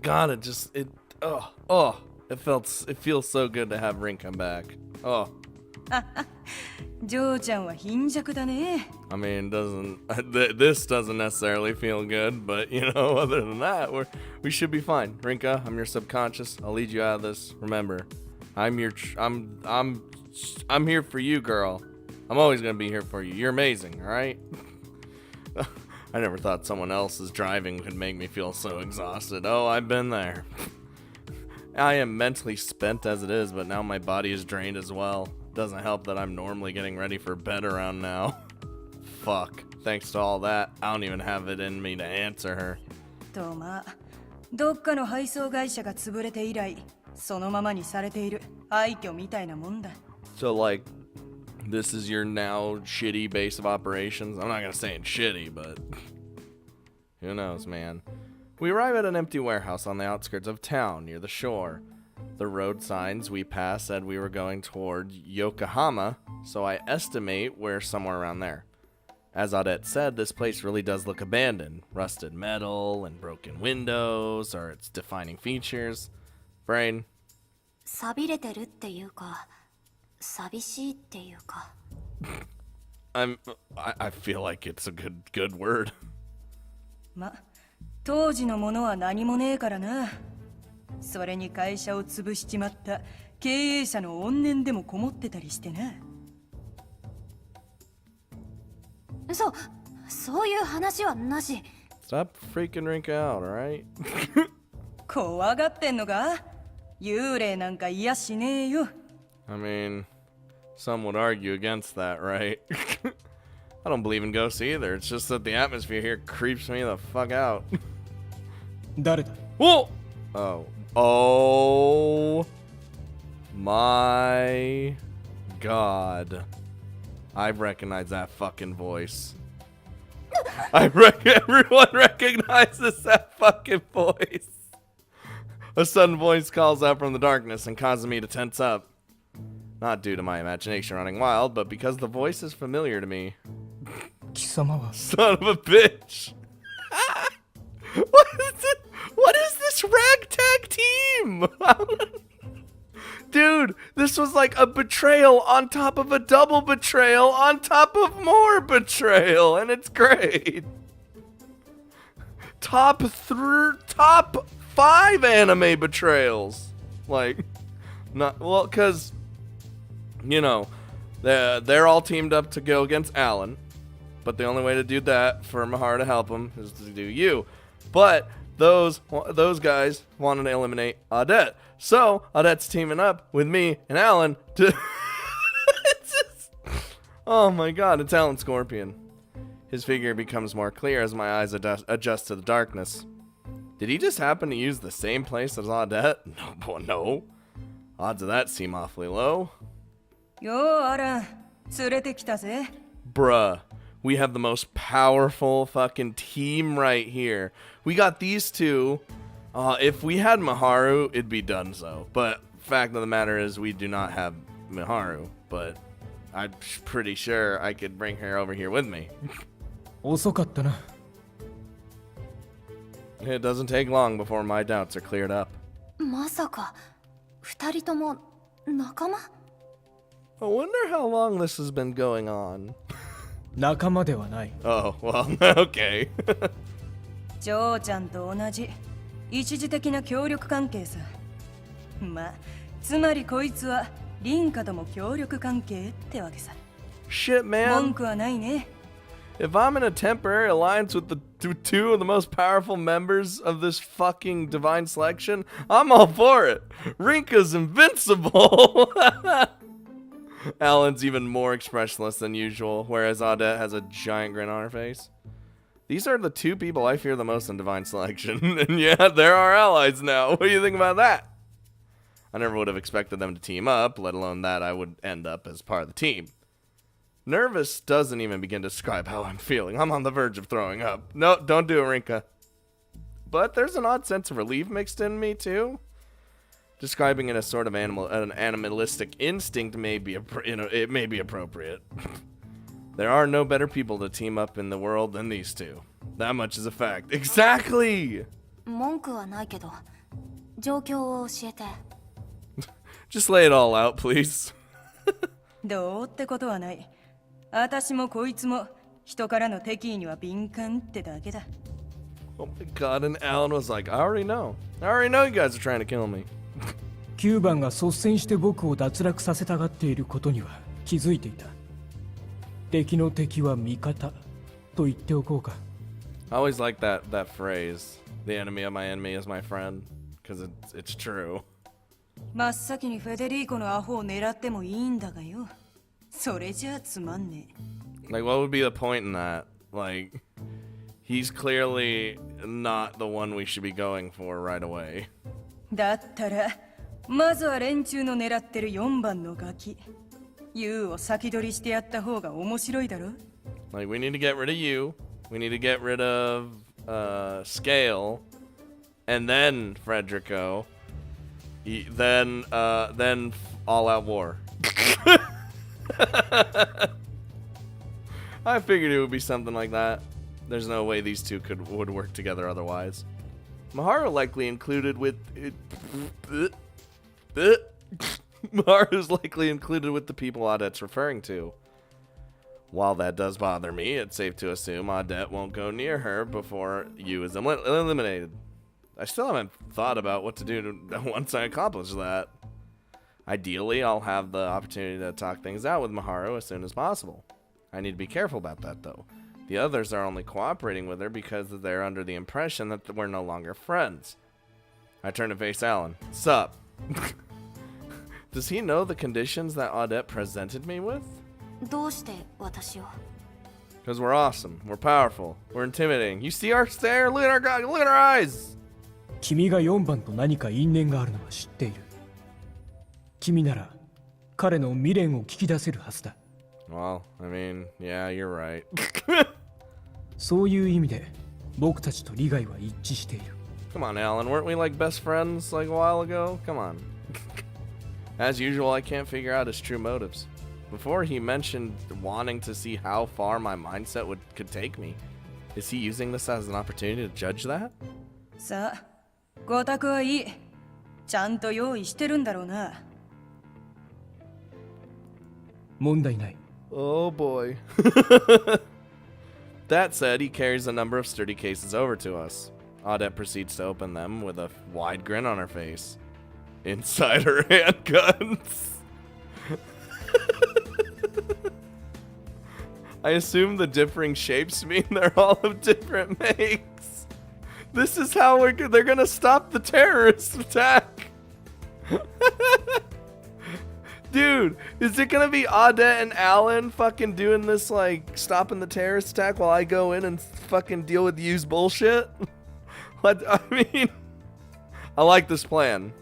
God, it feels so good to have Rinka back. Oh. ジョーちゃんは貧弱だね。I mean, this doesn't necessarily feel good, but you know, other than that, we should be fine. Rinka, I'm your subconscious. I'll lead you out of this. Remember, I'm here for you, girl. I'm always gonna be here for you. You're amazing, all right? I never thought someone else's driving could make me feel so exhausted. Oh, I've been there. I am mentally spent as it is, but now my body is drained as well. Doesn't help that I'm normally getting ready for bed around now. Fuck. Thanks to all that, I don't even have it in me to answer her. とまあ、どっかの配送会社が潰れて以来、そのままにされている廃墟みたいなもんだ。So like, this is your now shitty base of operations? I'm not gonna say it's shitty, but who knows, man. We arrive at an empty warehouse on the outskirts of town near the shore. The road signs we passed said we were going toward Yokohama, so I estimate we're somewhere around there. As Odette said, this place really does look abandoned. Rusted metal and broken windows are its defining features. Brain? 寂れてるっていうか、寂しいっていうか。I feel like it's a good word. ま、当時のものは何もねえからな。それに会社を潰しちまった経営者の怨念でもこもってたりしてな。そういう話はなし。Stop freaking Rinka out, alright? 怖がってんのか？幽霊なんかいやしねえよ。I mean, some would argue against that, right? I don't believe in ghosts either. It's just that the atmosphere here creeps me the fuck out. 誰だ？ Whoa! Oh my God. I recognize that fucking voice. Everyone recognizes that fucking voice. A sudden voice calls out from the darkness and causes me to tense up. Not due to my imagination running wild, but because the voice is familiar to me. 貴様は Son of a bitch. What is this ragtag team? Dude, this was like a betrayal on top of a double betrayal on top of more betrayal, and it's great. Top 5 anime betrayals. Like, not well, because, you know, they're all teamed up to go against Alan, but the only way to do that for Mahara to help him is to do you. But those guys wanted to eliminate Odette. So, Odette's teaming up with me and Alan to... Oh my God, it's Alan Scorpion. His figure becomes more clear as my eyes adjust to the darkness. Did he just happen to use the same place as Odette? No. Odds of that seem awfully low. Yo, Ara, 連れてきたぜ。 Bruh, we have the most powerful fucking team right here. We got these two. If we had Miharu, it'd be done so. But fact of the matter is we do not have Miharu. But I'm pretty sure I could bring her over here with me. 遅かったな。 It doesn't take long before my doubts are cleared up. まさか二人とも仲間？ I wonder how long this has been going on. 仲間ではない。 Oh, well, okay. ジョーちゃんと同じ一時的な協力関係さ。まあ、つまりこいつはリンカとも協力関係ってわけさ。 Shit, man. 文句はないね。 If I'm in a temporary alliance with the two of the most powerful members of this fucking divine selection, I'm all for it. Rinka's invincible. Alan's even more expressionless than usual, whereas Odette has a giant grin on her face. These are the two people I fear the most in divine selection. And yeah, they're our allies now. What do you think about that? I never would have expected them to team up, let alone that I would end up as part of the team. Nervous doesn't even begin to describe how I'm feeling. I'm on the verge of throwing up. No, don't do it, Rinka. But there's an odd sense of relief mixed in me, too. Describing it as sort of an animalistic instinct may be it may be appropriate. There are no better people to team up in the world than these two. That much is a fact. Exactly! 文句はないけど、状況を教えて。 Just lay it all out, please. どうってことはない。私もこいつも人からの敵意には敏感ってだけだ。Oh my god, and Alan was like, I already know you guys are trying to kill me. 9番が率先して僕を脱落させたがっていることには気づいていた。敵の敵は味方と言っておこうか。I always like that phrase. The enemy of my enemy is my friend. Because it's true. 真っ先にフェデリーコのアホを狙ってもいいんだがよ。それじゃあつまんねえ。Like, what would be the point in that? Like, he's clearly not the one we should be going for right away. だったらまずは連中の狙ってる4番のガキユウを先取りしてやった方が面白いだろ。 Like, we need to get rid of you. We need to get rid of Scale. And then Frederico. Then all out war. I figured it would be something like that. There's no way these two would work together otherwise. Maharu likely included with Maharu's likely included with the people Audette's referring to. While that does bother me, it's safe to assume Audette won't go near her before you is eliminated. I still haven't thought about what to do once I accomplish that. Ideally, I'll have the opportunity to talk things out with Maharu as soon as possible. I need to be careful about that, though. The others are only cooperating with her because they're under the impression that we're no longer friends. I turn to face Alan. Sup? Does he know the conditions that Audette presented me with? どうして私を？ Because we're awesome, we're powerful, we're intimidating. You see our stare? Look at our eyes! 君が4番と何か因縁があるのは知っている。君なら彼の未練を聞き出せるはずだ。Well, I mean, yeah, you're right. そういう意味で僕たちと利害は一致している。 Come on, Alan, weren't we like best friends like a while ago? Come on. As usual, I can't figure out his true motives. Before he mentioned wanting to see how far my mindset could take me. Is he using this as an opportunity to judge that? さあ、ご託はいい。ちゃんと用意してるんだろうな。問題ない。 Oh boy. That said, he carries a number of sturdy cases over to us. Audette proceeds to open them with a wide grin on her face. Inside her handguns. I assume the differing shapes mean they're all of different makes. This is how they're gonna stop the terrorist attack. Dude, is it gonna be Audette and Alan fucking doing this, like, stopping the terrorist attack while I go in and fucking deal with used bullshit? What? I mean, I like this plan.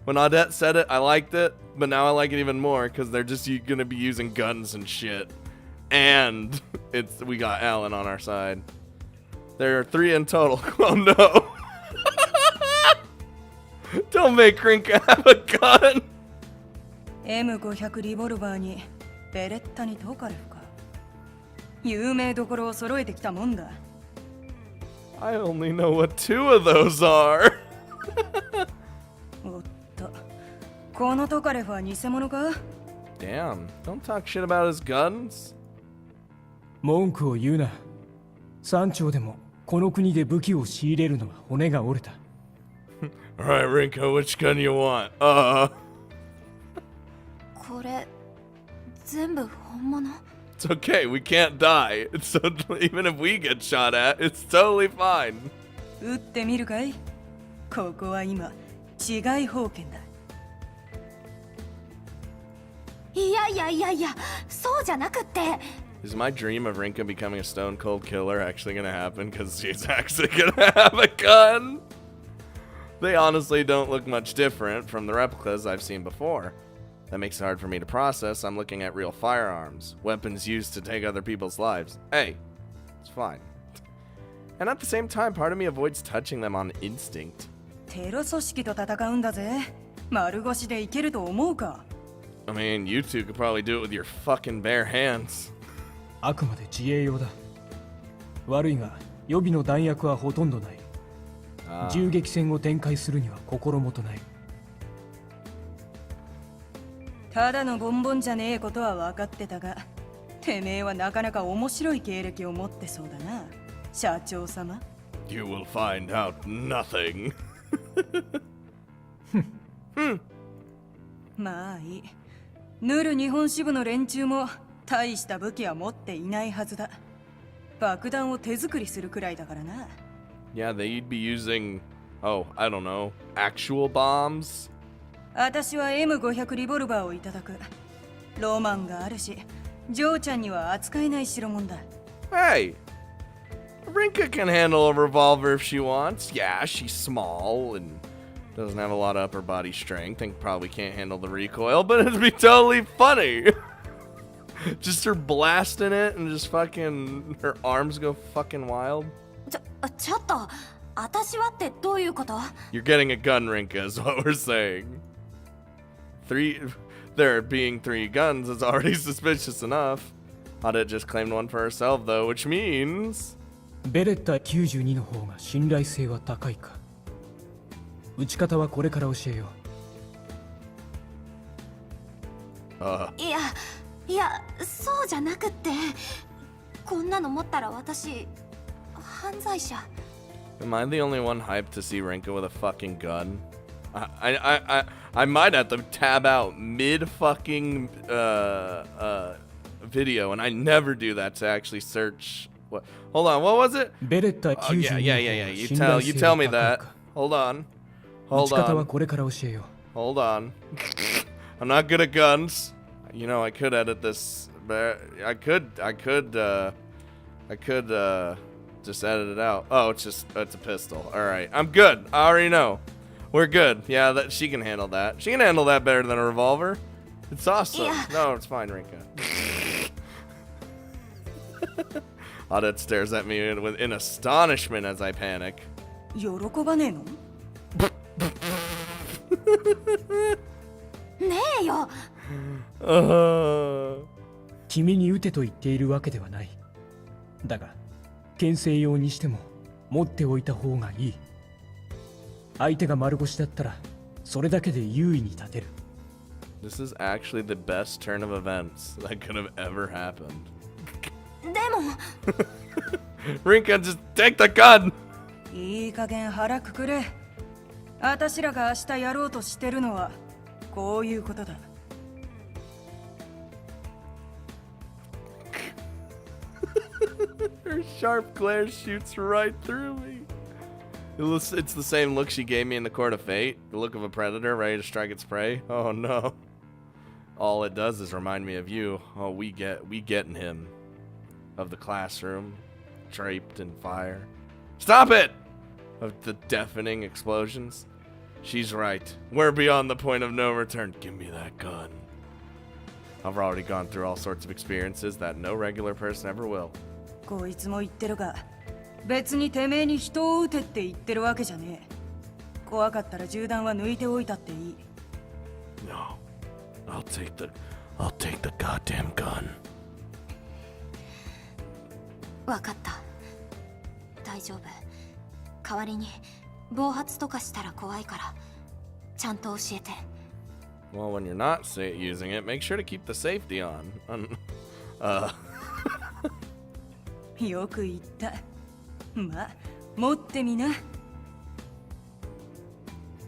When Audette said it, I liked it, but now I like it even more because they're just gonna be using guns and shit. And we got Alan on our side. There are 3 in total. Oh no. Don't make Rinka have a gun. M500 リボルバーにベレッタにトカレフか。有名どころを揃えてきたもんだ。I only know what 2 of those are. おっと、このトカレフは偽物か？ Damn, don't talk shit about his guns. 文句を言うな。山頂でもこの国で武器を仕入れるのは骨が折れた。Alright, Rinko, which gun you want? これ全部本物？ It's okay, we can't die. So even if we get shot at, it's totally fine. 撃ってみるかい？ここは今、治外法権だ。いやいやいやいや、そうじゃなくって。Is my dream of Rinka becoming a stone cold killer actually gonna happen? Because she's actually gonna have a gun? They honestly don't look much different from the replicas I've seen before. That makes it hard for me to process. I'm looking at real firearms, weapons used to take other people's lives. Hey, it's fine. And at the same time, part of me avoids touching them on instinct. テロ組織と戦うんだぜ。丸腰でいけると思うか？ I mean, you two could probably do it with your fucking bare hands. あくまで自衛用だ。悪いが予備の弾薬はほとんどない。銃撃戦を展開するには心もとない。ただのボンボンじゃねえことは分かってたが、てめえはなかなか面白い経歴を持ってそうだな、社長様。 You will find out nothing. まあいい。ヌル日本支部の連中も大した武器は持っていないはずだ。爆弾を手作りするくらいだからな。Yeah, they'd be using, oh, I don't know, actual bombs? 私は M500 リボルバーをいただく。ロマンがあるし、ジョーちゃんには扱えない代物だ。Hey, Rinka can handle a revolver if she wants. Yeah, she's small and doesn't have a lot of upper body strength and probably can't handle the recoil, but it'd be totally funny. Just her blasting it and just fucking, her arms go fucking wild. ちょっと、私はってどういうこと？ You're getting a gun, Rinka, is what we're saying. There being 3 guns is already suspicious enough. Audit just claimed one for herself, though, which means... ベレッタ92の方が信頼性は高いか。撃ち方はこれから教えよう。いや、そうじゃなくって。こんなの持ったら私、犯罪者。Am I the only one hyped to see Rinka with a fucking gun? I might have to tab out mid fucking video, and I never do that to actually search. What? Hold on, what was it? ベレッタ Oh, 92 yeah. の You 信頼 tell 性 you は tell me 高い that. か。 Hold on. 撃 Hold ち方は on. これから教えよ Hold on. I'm not good at guns. You know, I could edit this, but I could just edit it out. Oh, it's a pistol. All right, I'm good. I already know. We're good. Yeah, that she can handle that. She can handle that better than a revolver. It's awesome. Yeah. No, it's fine, Rinka. Audit stares at me in astonishment as I panic. 喜ばねえの？ねえよ。君に撃てと言っているわけではない。だが、牽制用にしても持っておいた方がいい。相手が丸腰だったら、それだけで優位に立てる。This is actually the best turn of events that could have ever happened. でも Rinka, just take the gun! いい加減腹くくれ。あたしらが明日やろうとしてるのはこういうことだ。Her sharp glare shoots right through me. It's the same look she gave me in the Court of Fate. The look of a predator ready to strike its prey. Oh no. All it does is remind me of you. Oh, we getting him. Of the classroom. Draped in fire. Stop it! Of the deafening explosions. She's right. We're beyond the point of no return. Give me that gun. I've already gone through all sorts of experiences that no regular person ever will. こいつも言ってるが、別にてめえに人を撃てって言ってるわけじゃねえ。怖かったら銃弾は抜いておいたっていい。No. I'll take the goddamn gun. わかった。大丈夫。代わりに暴発とかしたら怖いからちゃんと教えて。Well, when you're not using it, make sure to keep the safety on. よく言った。まあ、持ってみな。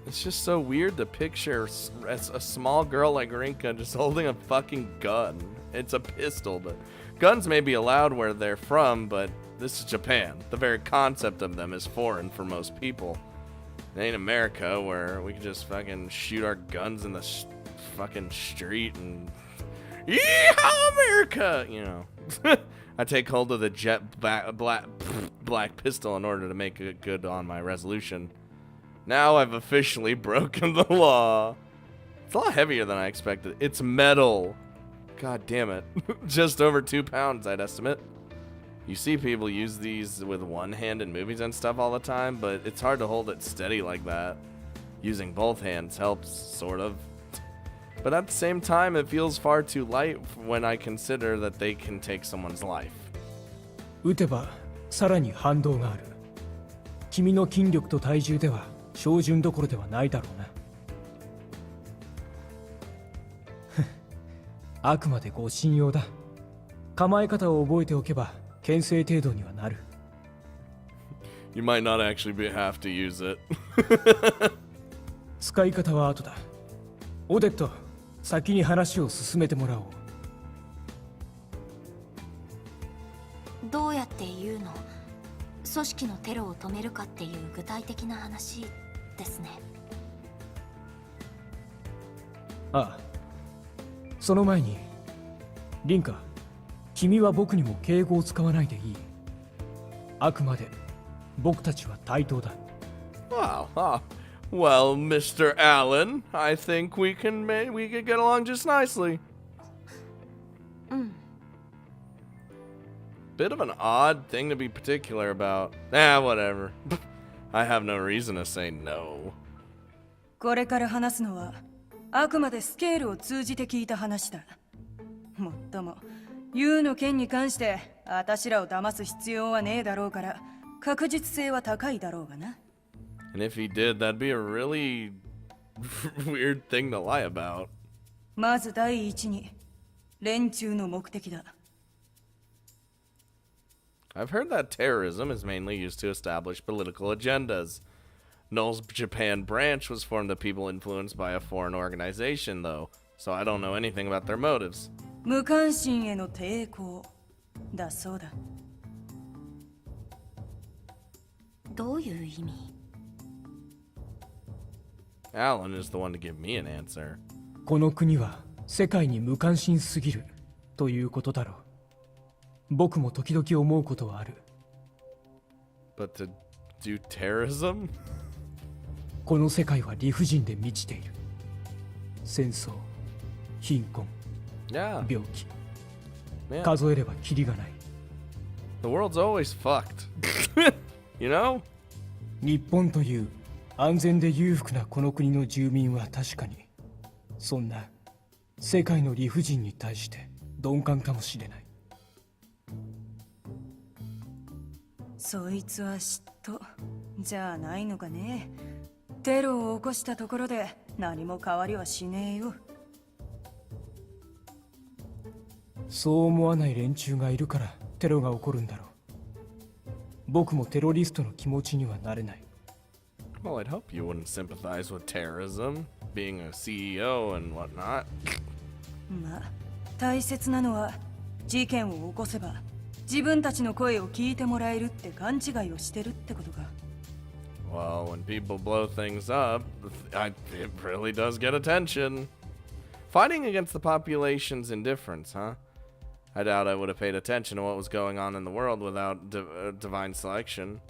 It's just so weird to picture as a small girl like Rinka just holding a fucking gun. It's a pistol, but guns may be allowed where they're from, but this is Japan. The very concept of them is foreign for most people. It ain't America where we can just fucking shoot our guns in the fucking street and yeehaw America, you know. I take hold of the jet black pistol in order to make it good on my resolution. Now I've officially broken the law. It's a lot heavier than I expected. It's metal. God damn it. Just over 2 pounds, I'd estimate. You see people use these with one hand in movies and stuff all the time, but it's hard to hold it steady like that. Using both hands helps, sort of. But at the same time, it feels far too light when I consider that they can take someone's life. 撃てばさらに反動がある。君の筋力と体重では標準どころではないだろうな。あくまでご信用だ。構え方を覚えておけば牽制程度にはなる。You might not actually have to use it. 使い方は後だ。オデット、先に話を進めてもらおう。どうやって言うの？組織のテロを止めるかっていう具体的な話ですね。ああ、その前にリンカ、君は僕にも敬語を使わないでいい。あくまで僕たちは対等だ。Wow. Well, Mr. Allen, I think we could get along just nicely. うん。Bit of an odd thing to be particular about. Whatever. I have no reason to say no. これから話すのはあくまでスケールを通じて聞いた話だ。もっともユウの件に関して私らを騙す必要はねえだろうから確実性は高いだろうがな。And if he did, that'd be a really weird thing to lie about. まず第一に連中の目的だ。I've heard that terrorism is mainly used to establish political agendas. Null's Japan branch was formed of people influenced by a foreign organization, though, so I don't know anything about their motives. 無関心への抵抗だそうだ。どういう意味？ Alan is the one to give me an answer. この国は世界に無関心すぎるということだろう。僕も時々思うことはある。But to do terrorism? この世界は理不尽で満ちている。戦争、貧困、 Yeah. 病気、 Man, 数えればキリがない。 the world's always fucked. You know? 日本という安全で裕福なこの国の住民は確かにそんな世界の理不尽に対して鈍感かもしれない。そいつは嫉妬じゃないのかね。テロを起こしたところで何も変わりはしねえよ。そう思わない連中がいるからテロが起こるんだろう。僕もテロリストの気持ちにはなれない。Well, I'd hope you wouldn't sympathize with terrorism, being a CEO and whatnot. まあ大切なのは事件を起こせば自分たちの声を聞いてもらえるって勘違いをしてるってことか。Well, when people blow things up, it really does get attention. Fighting against the population's indifference, huh? I doubt I would have paid attention to what was going on in the world without divine selection.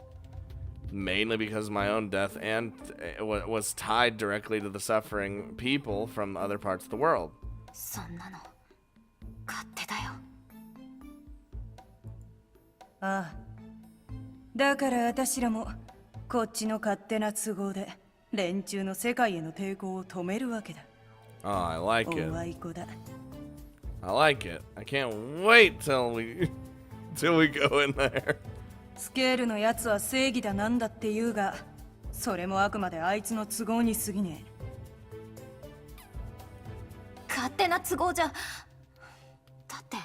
Mainly because my own death and was tied directly to the suffering people from other parts of the world. そんなの勝手だよ。ああ、だから私らもこっちの勝手な都合で連中の世界への抵抗を止めるわけだ。Oh, I like お it. あいこだ。I like it. I can't wait till we go in there. スケールのやつは正義だなんだって言うが、それもあくまであいつの都合に過ぎね勝手な都合じゃ。だって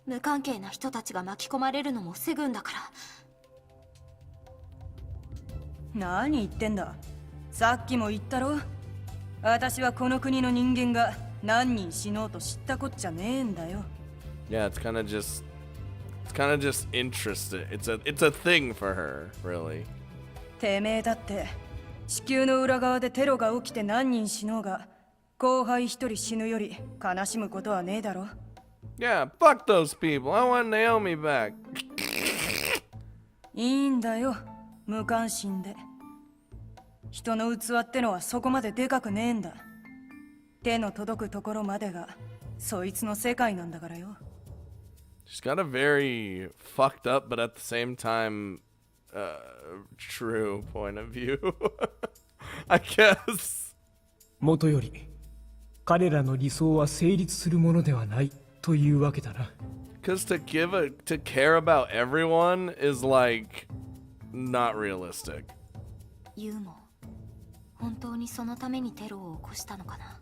無関係な人たちが巻き込まれるのも防ぐんだから。え。何言ってんだ。さっきも言ったろ。私はこの国の人間が何人死のうと知ったこっちゃねえんだよ。Yeah, it's kind of just interesting. It's a thing for her, really. てめえだって地球の裏側でテロが起きて何人死のうが後輩一人死ぬより悲しむことはねえだろ。Yeah, fuck those people. I want Naomi back. いいんだよ、無関心で。人の器ってのはそこまででかくねえんだ。手の届くところまでがそいつの世界なんだからよ。She's got a very fucked up, but at the same time, true point of view. I guess. もとより彼らの理想は成立するものではないというわけだな。Because to care about everyone is like not realistic. ユウも本当にそのためにテロを起こしたのかな。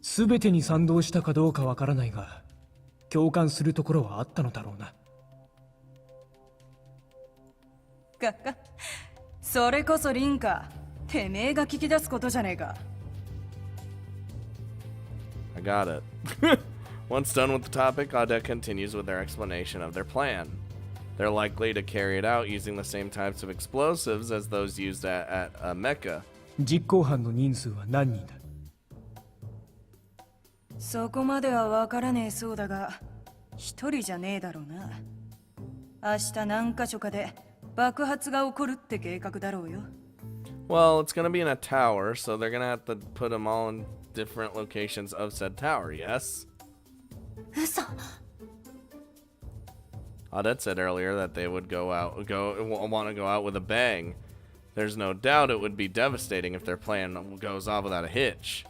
全てに賛同したかどうかわからないが、共感するところはあったのだろうな。かっか、それこそリンカ、てめえが聞き出すことじゃねえか。I got it. Once done with the topic, Ada continues with their explanation of their plan. They're likely to carry it out using the same types of explosives as those used at Mecca. 実行犯の人数は何人だ？そこまではわからねえそうだが、一人じゃねえだろうな。明日何か所かで爆発が起こるって計画だろうよ。Well, it's gonna be in a tower, so they're gonna have to put them all in different locations of said tower, yes? 嘘。Audette said earlier that they would want to go out with a bang. There's no doubt it would be devastating if their plan goes off without a hitch.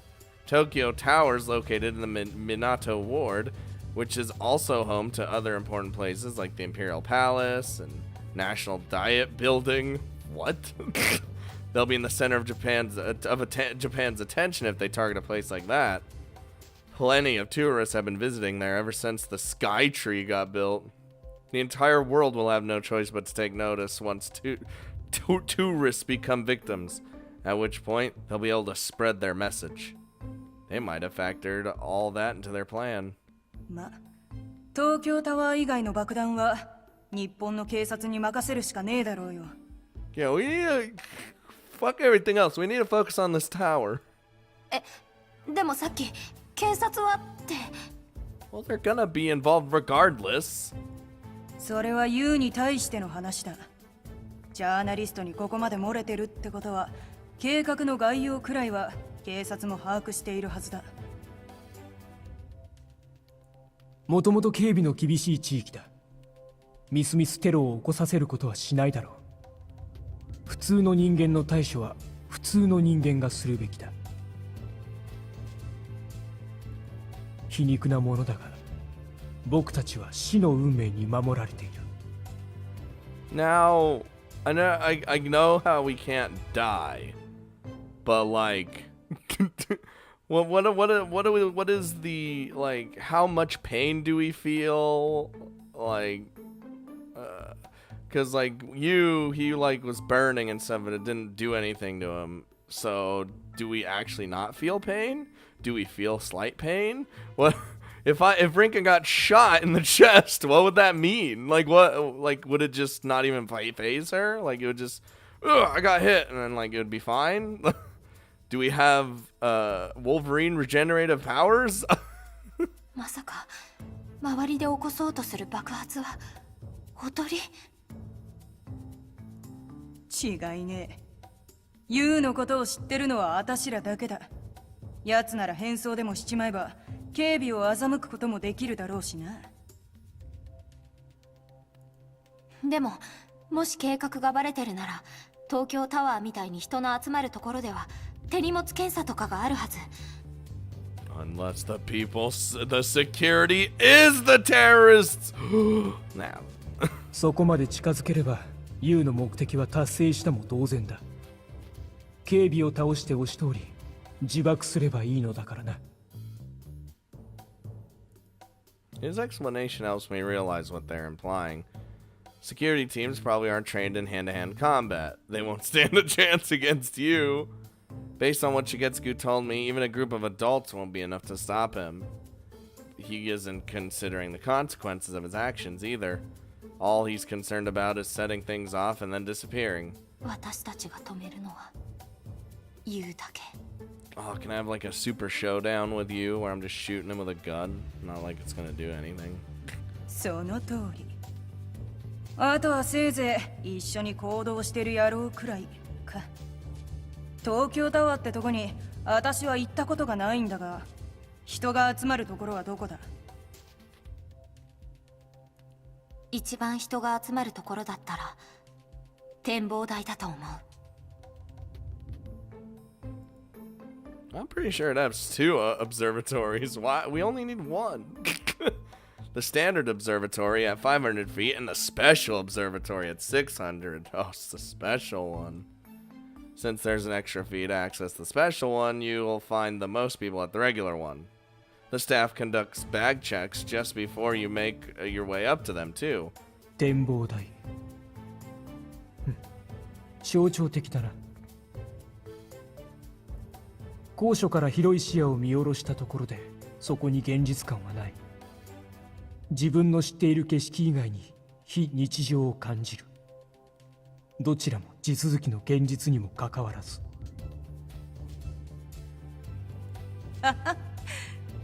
Tokyo Tower is located in the Minato Ward, which is also home to other important places like the Imperial Palace and National Diet Building. What? They'll be in the center of Japan's attention if they target a place like that. Plenty of tourists have been visiting there ever since the Sky Tree got built. The entire world will have no choice but to take notice once tourists become victims, at which point they'll be able to spread their message. They might have factored all that into their plan. ま、東京タワー以外の爆弾は日本の警察に任せるしかねえだろうよ。Yeah, we need to fuck everything else. We need to focus on this tower. でもさっき警察はって。Well, they're gonna be involved regardless. それはユウに対しての話だ。ジャーナリストにここまで漏れてるってことは、計画の概要くらいは警察も把握しているはずだ。もともと警備の厳しい地域だ。ミスミステロを起こさせることはしないだろう。普通の人間の対処は普通の人間がするべきだ。皮肉なものだが、僕たちは死の運命に守られている。Now, I know how we can't die, but like, what is the like? How much pain do we feel? Like, cause like he like was burning and stuff, but it didn't do anything to him. So, do we actually not feel pain? Do we feel slight pain? What if Rinka got shot in the chest? What would that mean? Like what? Like would it just not even phase her? Like it would just, I got hit, and then like it would be fine. Do we have Wolverine regenerative powers? まさか周りで起こそうとする爆発は踊り？違いねえ。ユウのことを知ってるのは私らだけだ。奴なら変装でもしちまえば警備を欺くこともできるだろうしな。でももし計画がバレてるなら東京タワーみたいに人の集まるところでは手荷物検査とかがあるはず。Unless the security is the terrorists. Now. そこまで近づければユウの目的は達成したも同然だ。警備を倒して押し通り自爆すればいいのだからな。His explanation helps me realize what they're implying. Security teams probably aren't trained in hand-to-hand combat. They won't stand a chance against you. Based on what Shigetsugu told me, even a group of adults won't be enough to stop him. He isn't considering the consequences of his actions either. All he's concerned about is setting things off and then disappearing. 私たちが止めるのはユウだけ。Oh, can I have like a super showdown with you where I'm just shooting him with a gun? Not like it's gonna do anything. その通り。あとはせいぜい一緒に行動してる野郎くらいか。東京タワーってとこに私は行ったことがないんだが、人が集まるところはどこだ？一番人が集まるところだったら展望台だと思う。I'm pretty sure it has 2 observatories. Why? We only need 1. The standard observatory at 500 feet and the special observatory at 600. Oh, it's the special one. Since there's an extra fee to access the special one, you will find the most people at the regular one. The staff conducts bag checks just before you make your way up to them, too. 展望台。象徴的だな。高所から広い視野を見下ろしたところで、そこに現実感はない。自分の知っている景色以外に非日常を感じる。どちらも地続きの現実にもかかわらず。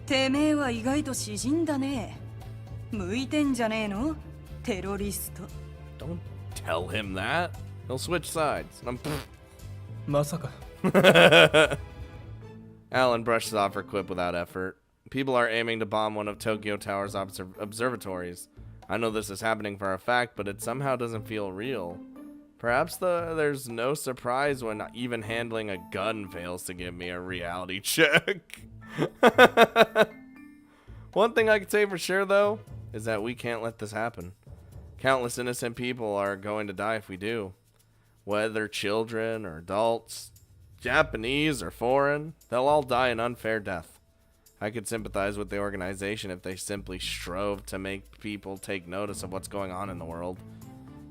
てめえは意外と詩人だね。向いてんじゃねえの？テロリスト。Don't tell him that. He'll switch sides. まさか。Alan brushes off her quip without effort. People are aiming to bomb one of Tokyo Tower's observatories. I know this is happening for a fact, but it somehow doesn't feel real. Perhaps there's no surprise when even handling a gun fails to give me a reality check. One thing I can say for sure, though, is that we can't let this happen. Countless innocent people are going to die if we do. Whether children or adults, Japanese or foreign, they'll all die an unfair death. I could sympathize with the organization if they simply strove to make people take notice of what's going on in the world.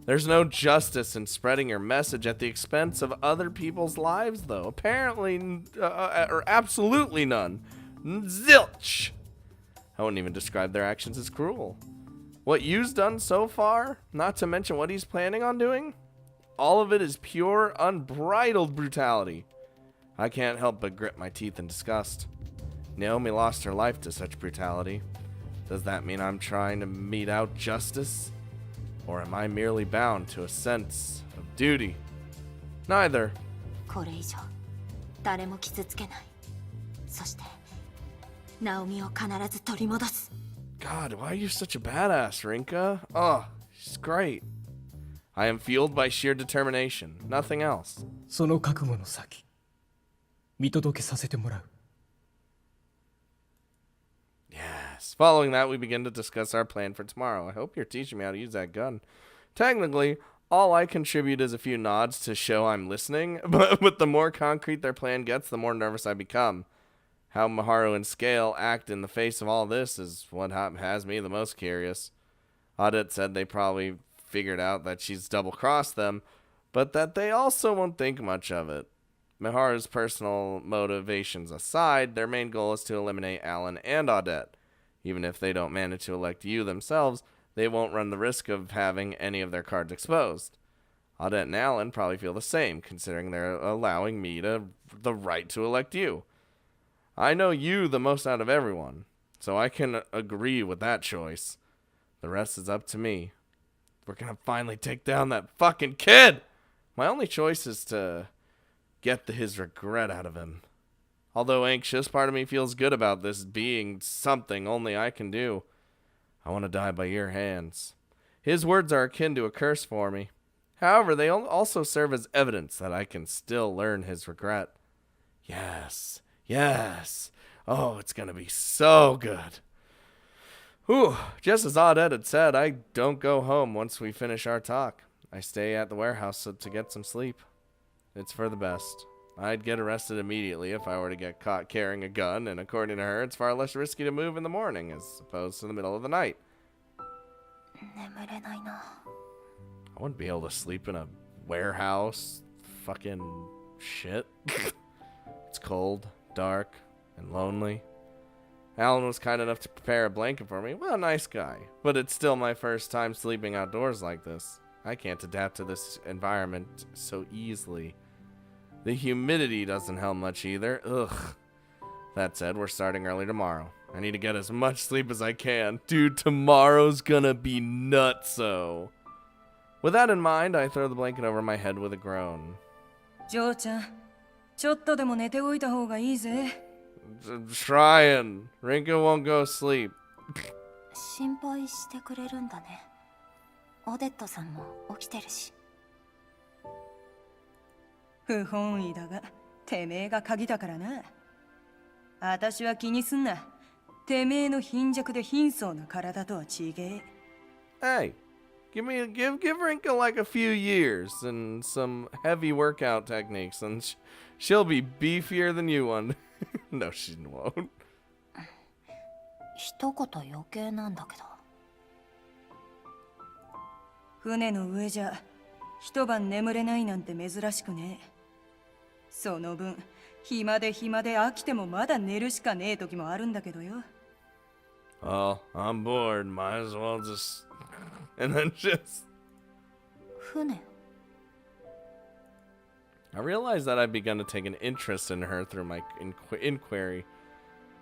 There's no justice in spreading your message at the expense of other people's lives, though. Apparently, or absolutely none. Zilch! I wouldn't even describe their actions as cruel. What you've done so far, not to mention what he's planning on doing, all of it is pure, unbridled brutality. I can't help but grit my teeth in disgust. Naomi lost her life to such brutality. Does that mean I'm trying to mete out justice? Or am I merely bound to a sense of duty? Neither. これ以上誰も傷つけない。そしてナオミを必ず取り戻す。 God, why are you such a badass, Rinka? Oh, she's great. I am fueled by sheer determination, nothing else. その覚悟の先、見届けさせてもらう。Yes. Following that, we begin to discuss our plan for tomorrow. I hope you're teaching me how to use that gun. Technically, all I contribute is a few nods to show I'm listening, but the more concrete their plan gets, the more nervous I become. How Maharu and Scale act in the face of all this is what has me the most curious. Audit said they probably figured out that she's double-crossed them, but that they also won't think much of it. Miharu's personal motivations aside, their main goal is to eliminate Alan and Audette. Even if they don't manage to elect you themselves, they won't run the risk of having any of their cards exposed. Audette and Alan probably feel the same, considering they're allowing me the right to elect you. I know you the most out of everyone, so I can agree with that choice. The rest is up to me. We're gonna finally take down that fucking kid! My only choice is to get his regret out of him. Although anxious, part of me feels good about this being something only I can do. I want to die by your hands. His words are akin to a curse for me. However, they also serve as evidence that I can still learn his regret. Yes. Yes. Oh, it's going to be so good. Whew. Just as Audette had said, I don't go home once we finish our talk. I stay at the warehouse to get some sleep. It's for the best. I'd get arrested immediately if I were to get caught carrying a gun, and according to her, it's far less risky to move in the morning as opposed to the middle of the night. 眠れないな。 I wouldn't be able to sleep in a warehouse. Fucking shit. It's cold, dark, and lonely. Alan was kind enough to prepare a blanket for me. Well, nice guy. But it's still my first time sleeping outdoors like this. I can't adapt to this environment so easily. The humidity doesn't help much either. Ugh. That said, we're starting early tomorrow. I need to get as much sleep as I can. Dude, tomorrow's gonna be nutso. With that in mind, I throw the blanket over my head with a groan. ジョーちゃん、ちょっとでも寝ておいた方がいいぜ。Trying. Rinka won't go sleep. 心配してくれるんだね。オデットさんも起きてるし。不本意だが、てめえが鍵だからな。私は気にすんな。てめえの貧弱で貧相な体とは違え。 Hey, give Rinka like a few years and some heavy workout techniques, and she'll be beefier than you one. No, she won't. 一言余計なんだけど。船の上じゃ一晩眠れないなんて珍しくねえ。その分暇で飽きてもまだ寝るしかねえ時もあるんだけどよ。 Oh, I'm bored. Might as well just... And then just... 船 I realized that I'd begun to take an interest in her through my inquiry.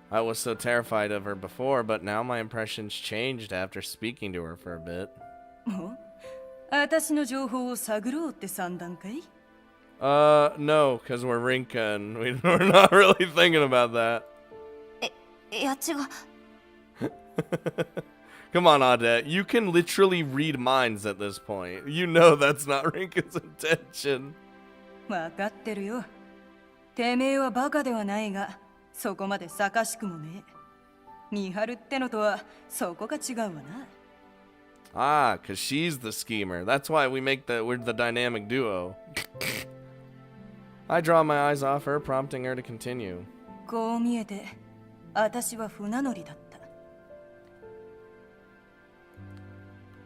I was so terrified of her before, but now my impressions changed after speaking to her for a bit. お、私の情報を探ろうって算段かい？ No, because we're Rinka and we're not really thinking about that. いや違う。 Come on, Audette. You can literally read minds at this point. You know that's not Rinka's intention. わかってるよ。てめえはバカではないが、そこまで坂しくもねえ。見張るってのとはそこが違うわな。 Ah, because she's the schemer. That's why we're the dynamic duo. I draw my eyes off her, prompting her to continue. こう見えて、私は船乗りだった。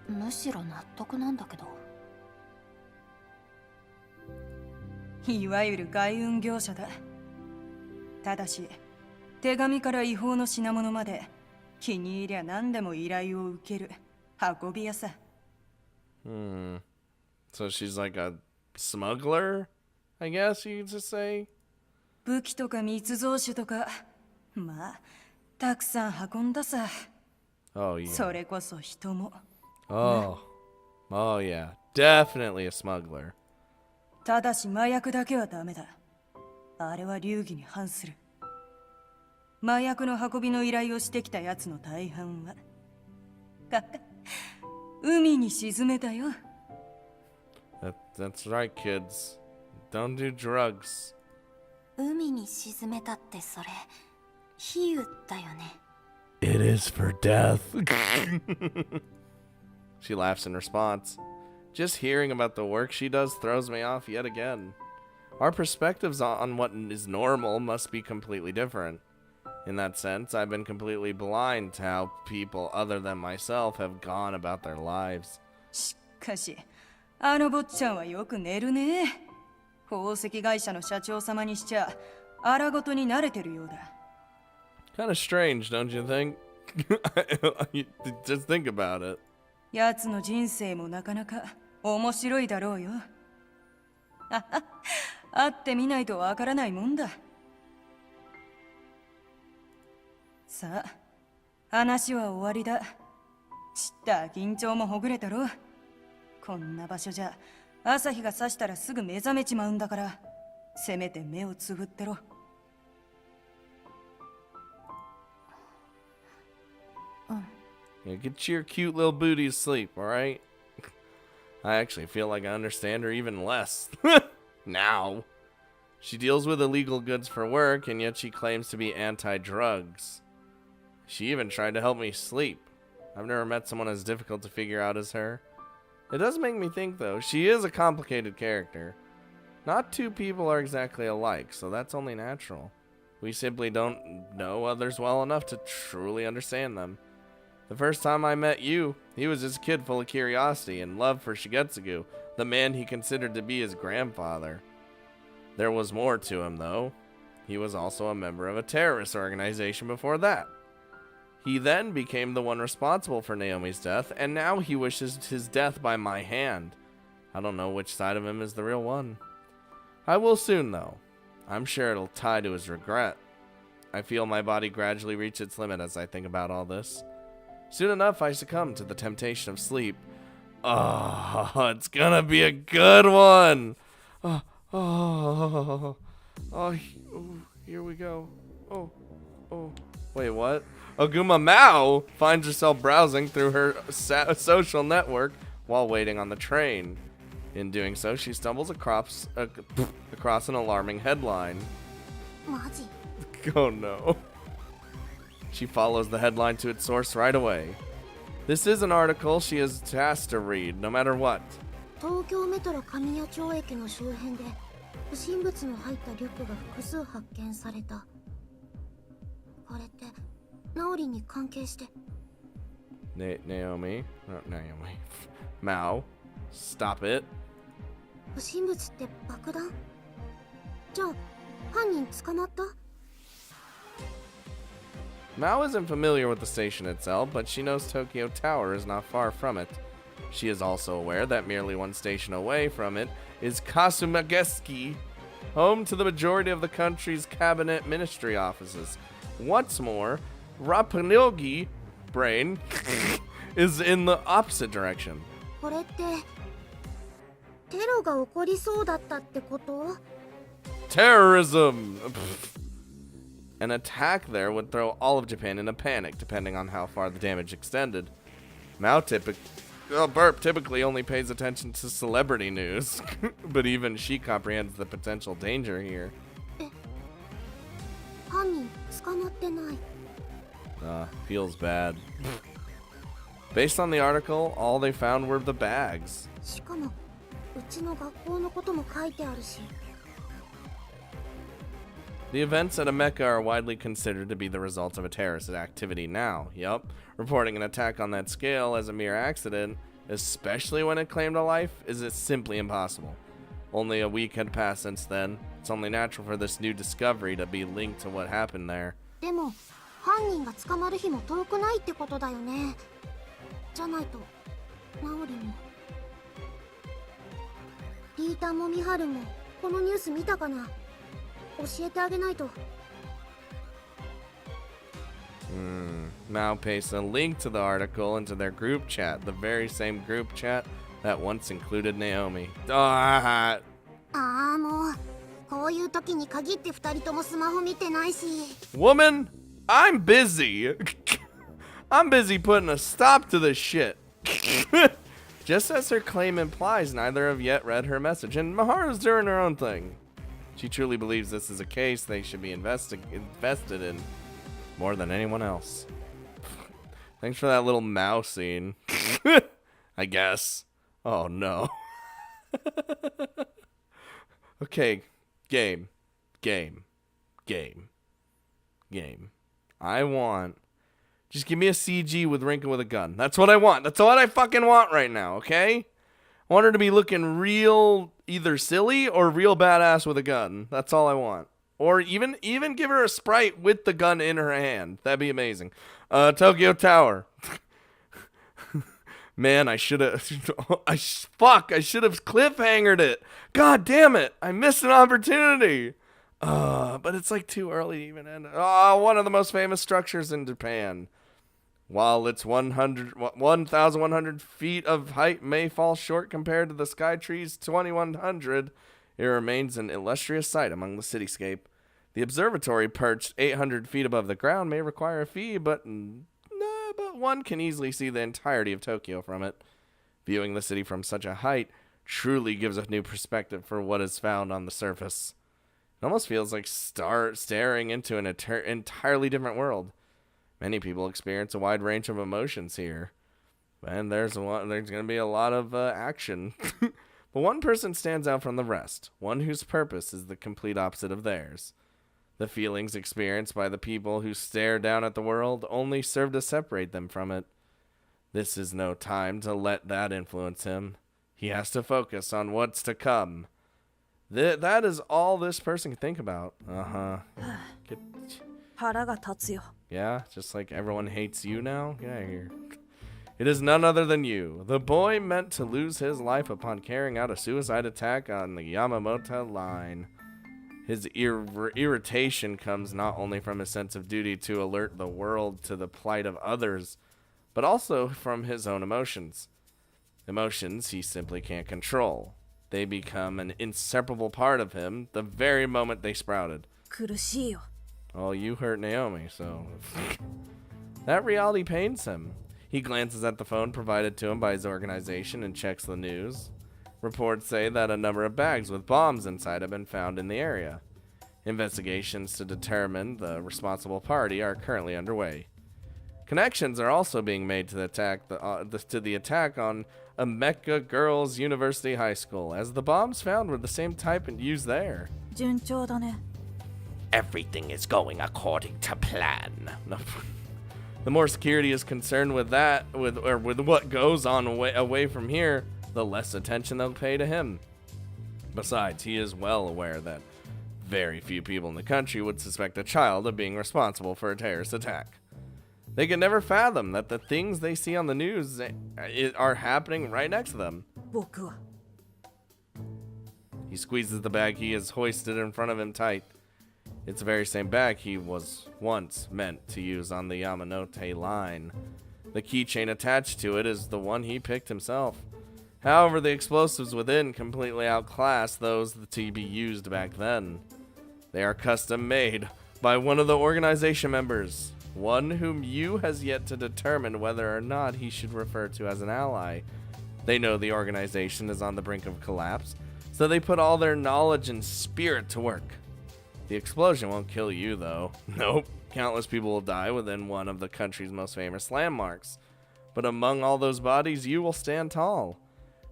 むしろ納得なんだけど。いわゆる海運業者だ。ただし、手紙から違法の品物まで気に入りゃ何でも依頼を受ける運び屋さ。 So she's like a smuggler, I guess you could say. 武器とか密造酒とか、まあ、たくさん運んださ。 Oh, yeah. それこそ人も。 Oh, yeah. Definitely a smuggler. ただし麻薬だけはダメだ。あれは流儀に反する。麻薬の運びの依頼をしてきたやつの大半は海に沈めたよ。 That's right, kids. Don't do drugs. 海に沈めたってそれ比喩だよね。 It is for death. She laughs in response. Just hearing about the work she does throws me off yet again. Our perspectives on what is normal must be completely different. In that sense, I've been completely blind to how people other than myself have gone about their lives. しかし、あの坊ちゃんはよく寝るね。宝石会社の社長様にしちゃ、荒ごとに慣れてるようだ。 Kind of strange, don't you think? Just think about it. やつの人生もなかなか面白いだろうよ。会ってみないとわからないもんだ。さあ、話は終わりだ。ちった緊張もほぐれたろ。こんな場所じゃ朝日が差したらすぐ目覚めちまうんだから、せめて目をつぶってろ。 Yeah, get your cute little booty to sleep, alright? I actually feel like I understand her even less. Now. She deals with illegal goods for work, and yet she claims to be anti-drugs. She even tried to help me sleep. I've never met someone as difficult to figure out as her. It does make me think, though, she is a complicated character. Not two people are exactly alike, so that's only natural. We simply don't know others well enough to truly understand them. The first time I met you, he was just a kid full of curiosity and love for Shigetsugu, the man he considered to be his grandfather. There was more to him, though. He was also a member of a terrorist organization before that. He then became the one responsible for Naomi's death, and now he wishes his death by my hand. I don't know which side of him is the real one. I will soon, though. I'm sure it'll tie to his regret. I feel my body gradually reach its limit as I think about all this. Soon enough, I succumb to the temptation of sleep. Oh, it's gonna be a good one. Here we go. Wait, what? Oguma Mao finds herself browsing through her social network while waiting on the train. In doing so, she stumbles across an alarming headline. マジ Oh no. She follows the headline to its source right away. This is an article she is tasked to read, no matter what. 東京メトロ神谷町駅の周辺で不審物の入ったリュックが複数発見された。これってナオリに関係して。Naomi? Not Naomi. Mao. Stop it. 不審物って爆弾？じゃあ犯人捕まった？ Mao isn't familiar with the station itself, but she knows Tokyo Tower is not far from it. She is also aware that merely one station away from it is Kasumageski, home to the majority of the country's cabinet ministry offices. What's more, Rapanogi brain is in the opposite direction. これってテロが起こりそうだったってこと？ Terrorism! An attack there would throw all of Japan in a panic, depending on how far the damage extended. Mao typically only pays attention to celebrity news, but even she comprehends the potential danger here. 犯人捕まってない。 Feels bad. Based on the article, all they found were the bags. しかもうちの学校のことも書いてあるし。 The events at Emeka are widely considered to be the result of a terrorist activity now. Yup, reporting an attack on that scale as a mere accident, especially when it claimed a life, is simply impossible. Only a week had passed since then. It's only natural for this new discovery to be linked to what happened there. でも犯人が捕まる日も遠くないってことだよね。じゃないとナオリもリータもミハルもこのニュース見たかな。教えてあげないと。Mao pastes a link to the article into their group chat, the very same group chat that once included Naomi. ああもうこういう時に限って二人ともスマホ見てないし。 Woman, I'm busy. I'm busy putting a stop to this shit. Just as her claim implies, neither have yet read her message, and Maharu's doing her own thing. She truly believes this is a case they should be invested in more than anyone else. Thanks for that little mouse scene. I guess. Oh no. Okay, game. I want... Just give me a CG with Rinka with a gun. That's what I want. That's what I fucking want right now, okay? I want her to be looking real, either silly or real badass with a gun. That's all I want. Or even give her a sprite with the gun in her hand. That'd be amazing. Tokyo Tower. Man, I should have... I should have cliffhangered it. God damn it. I missed an opportunity. But it's like too early to even end. One of the most famous structures in Japan. While its 1,100 feet of height may fall short compared to the Skytree's 2,100, it remains an illustrious sight among the cityscape. The observatory, perched 800 feet above the ground, may require a fee, but one can easily see the entirety of Tokyo from it. Viewing the city from such a height truly gives a new perspective for what is found on the surface. It almost feels like staring into an entirely different world. Many people experience a wide range of emotions here, and there's going to be a lot of action. But one person stands out from the rest, one whose purpose is the complete opposite of theirs. The feelings experienced by the people who stare down at the world only serve to separate them from it. This is no time to let that influence him. He has to focus on what's to come. That is all this person can think about. Yeah, just like everyone hates you now? Get out of here. It is none other than you, the boy meant to lose his life upon carrying out a suicide attack on the Yamamoto line. His irritation comes not only from his sense of duty to alert the world to the plight of others, but also from his own emotions. Emotions he simply can't control. They become an inseparable part of him the very moment they sprouted. Oh, you hurt Naomi, so... That reality pains him. He glances at the phone provided to him by his organization and checks the news. Reports say that a number of bags with bombs inside have been found in the area. Investigations to determine the responsible party are currently underway. Connections are also being made to the attack on Emeka Girls University High School, as the bombs found were the same type and used there. 順調だね。 Everything is going according to plan. No. The more security is concerned with that, with what goes on away from here, the less attention they'll pay to him. Besides, he is well aware that very few people in the country would suspect a child of being responsible for a terrorist attack. They can never fathom that the things they see on the news are happening right next to them. 僕は He squeezes the bag he has hoisted in front of him tight. It's the very same bag he was once meant to use on the Yamanote line. The keychain attached to it is the one he picked himself. However, the explosives within completely outclass those to be used back then. They are custom made by one of the organization members, one whom you has yet to determine whether or not he should refer to as an ally. They know the organization is on the brink of collapse, so they put all their knowledge and spirit to work. The explosion won't kill you, though. Nope. Countless people will die within one of the country's most famous landmarks. But among all those bodies, you will stand tall.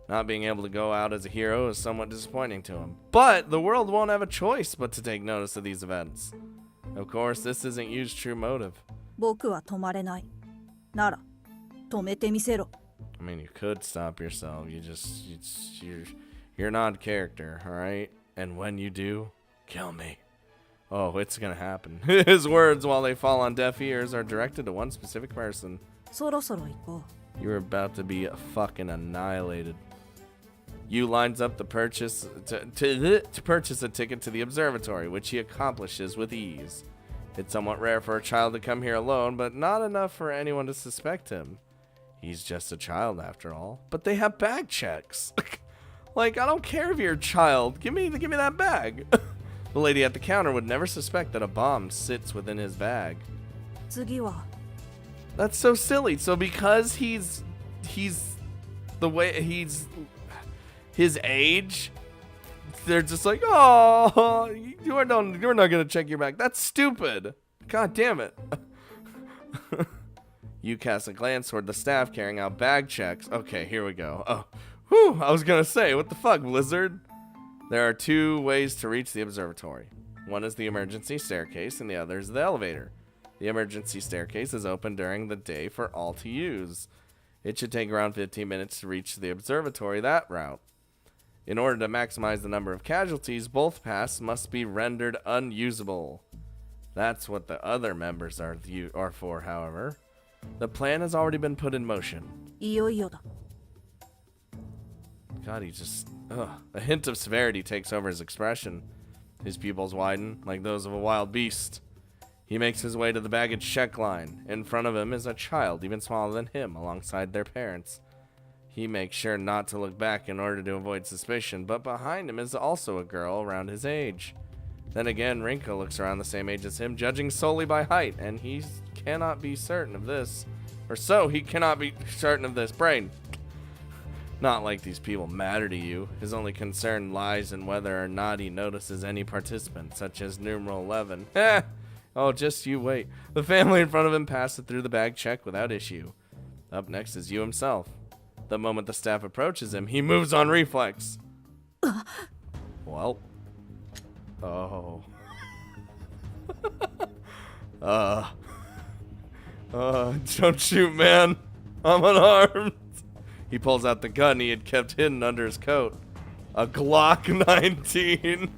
Not being able to go out as a hero is somewhat disappointing to him. But the world won't have a choice but to take notice of these events. Of course, this isn't Yu's true motive. 僕は止まれない。なら、止めてみせろ。 I mean, you could stop yourself. You're an odd character, alright? And when you do, kill me. Oh, it's gonna happen. His words, while they fall on deaf ears, are directed to one specific person. そろそろ行こ You're about to be fucking annihilated. Yu lines up the purchase to purchase a ticket to the observatory, which he accomplishes with ease. It's somewhat rare for a child to come here alone, but not enough for anyone to suspect him. He's just a child after all. But they have bag checks. Like, I don't care if you're a child. Give me that bag. The lady at the counter would never suspect that a bomb sits within his bag. う。次は、 That's so silly. So because he's the way he's his age, they're just like, oh, you're not gonna check your bag. That's stupid. God damn it. You cast a glance toward the staff carrying out bag checks. Okay, here we go. Oh, whew, I was gonna say, what the fuck, Blizzard? There are two ways to reach the observatory. One is the emergency staircase, and the other is the elevator. The emergency staircase is open during the day for all to use. It should take around 15 minutes to reach the observatory that route. In order to maximize the number of casualties, both paths must be rendered unusable. That's what the other members are for, however. The plan has already been put in motion. いよいよだ。 God, he just... Ugh. A hint of severity takes over his expression. His pupils widen, like those of a wild beast. He makes his way to the baggage check line. In front of him is a child even smaller than him, alongside their parents. He makes sure not to look back in order to avoid suspicion, but behind him is also a girl around his age. Then again, Rinka looks around the same age as him, judging solely by height, and he cannot be certain of this. Or so he cannot be certain of this. Brain. Not like these people matter to you. His only concern lies in whether or not he notices any participant, such as numeral 11. Oh, just you wait. The family in front of him passes through the bag check without issue. Up next is Yu himself. The moment the staff approaches him, he moves on reflex. Well. Oh. Don't shoot, man. I'm unarmed. He pulls out the gun he had kept hidden under his coat. A Glock 19.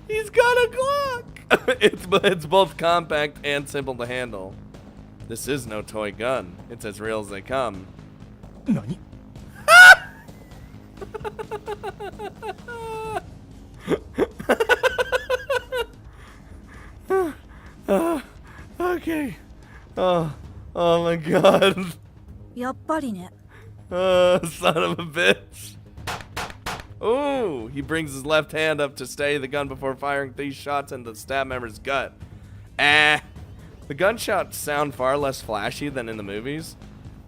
He's got a Glock. It's both compact and simple to handle. This is no toy gun. It's as real as they come. 何 Okay. Oh my god. やっぱりね。 Son of a bitch. Ooh, he brings his left hand up to steady the gun before firing 3 shots into the staff member's gut. The gunshots sound far less flashy than in the movies.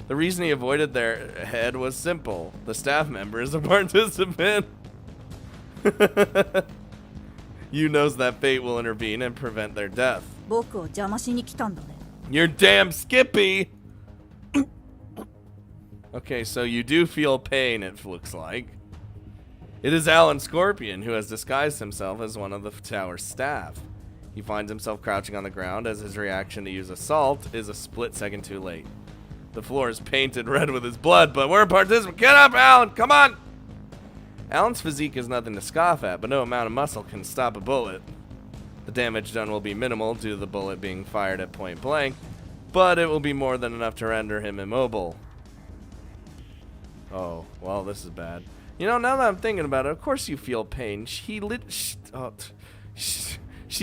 The reason he avoided their head was simple. The staff member is a participant. Yu knows that fate will intervene and prevent their death. 僕を邪魔しに来たんだね。 You're damn Skippy! Okay, so you do feel pain, it looks like. It is Alan Scorpion, who has disguised himself as one of the tower's staff. He finds himself crouching on the ground as his reaction to use assault is a split second too late. The floor is painted red with his blood, but we're a participant. Get up, Alan! Come on! Alan's physique is nothing to scoff at, but no amount of muscle can stop a bullet. The damage done will be minimal due to the bullet being fired at point blank, but it will be more than enough to render him immobile. Oh, well, this is bad. You know, now that I'm thinking about it, of course you feel pain. She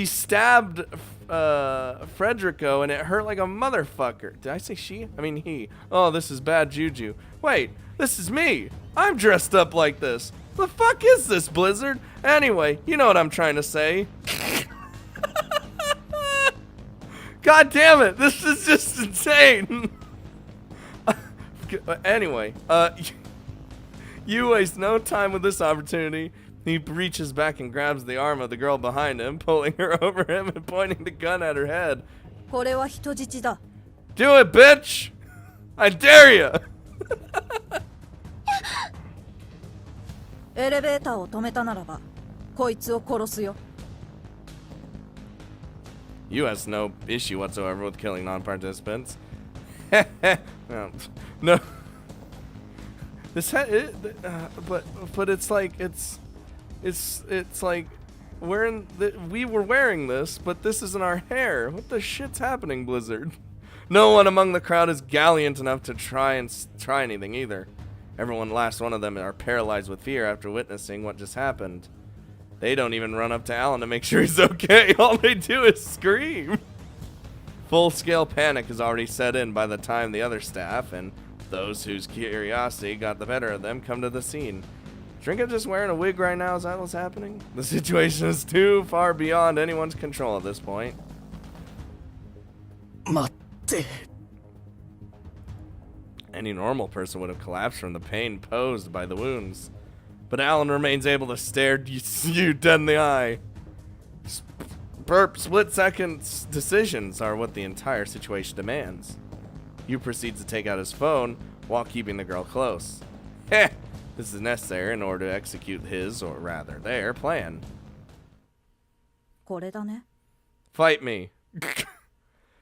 stabbed Frederico and it hurt like a motherfucker. Did I say she? I mean he. Oh, this is bad juju. Wait, this is me. I'm dressed up like this. The fuck is this, Blizzard? Anyway, you know what I'm trying to say. God damn it, this is just insane. Anyway, you waste no time with this opportunity. He reaches back and grabs the arm of the girl behind him, pulling her over him and pointing the gun at her head. これは人質だ。 Do it, bitch! I dare you! エレベーターを止めたならば、こいつを殺すよ。 You has no issue whatsoever with killing non-participants. No. This but it's like it's like we were wearing this, but this isn't our hair. What the shit's happening, Blizzard? No one among the crowd is gallant enough to try anything either. Everyone, last one of them, are paralyzed with fear after witnessing what just happened. They don't even run up to Alan to make sure he's okay. All they do is scream. Full-scale panic has already set in by the time the other staff and those whose curiosity got the better of them come to the scene. Trinket just wearing a wig right now? Is that what's happening? The situation is too far beyond anyone's control at this point. 待って。 Any normal person would have collapsed from the pain posed by the wounds. But Alan remains able to stare you dead in the eye. Split-second decisions are what the entire situation demands. Yu proceeds to take out his phone while keeping the girl close. Heh! This is necessary in order to execute his, or rather their, plan. これだね。 Fight me.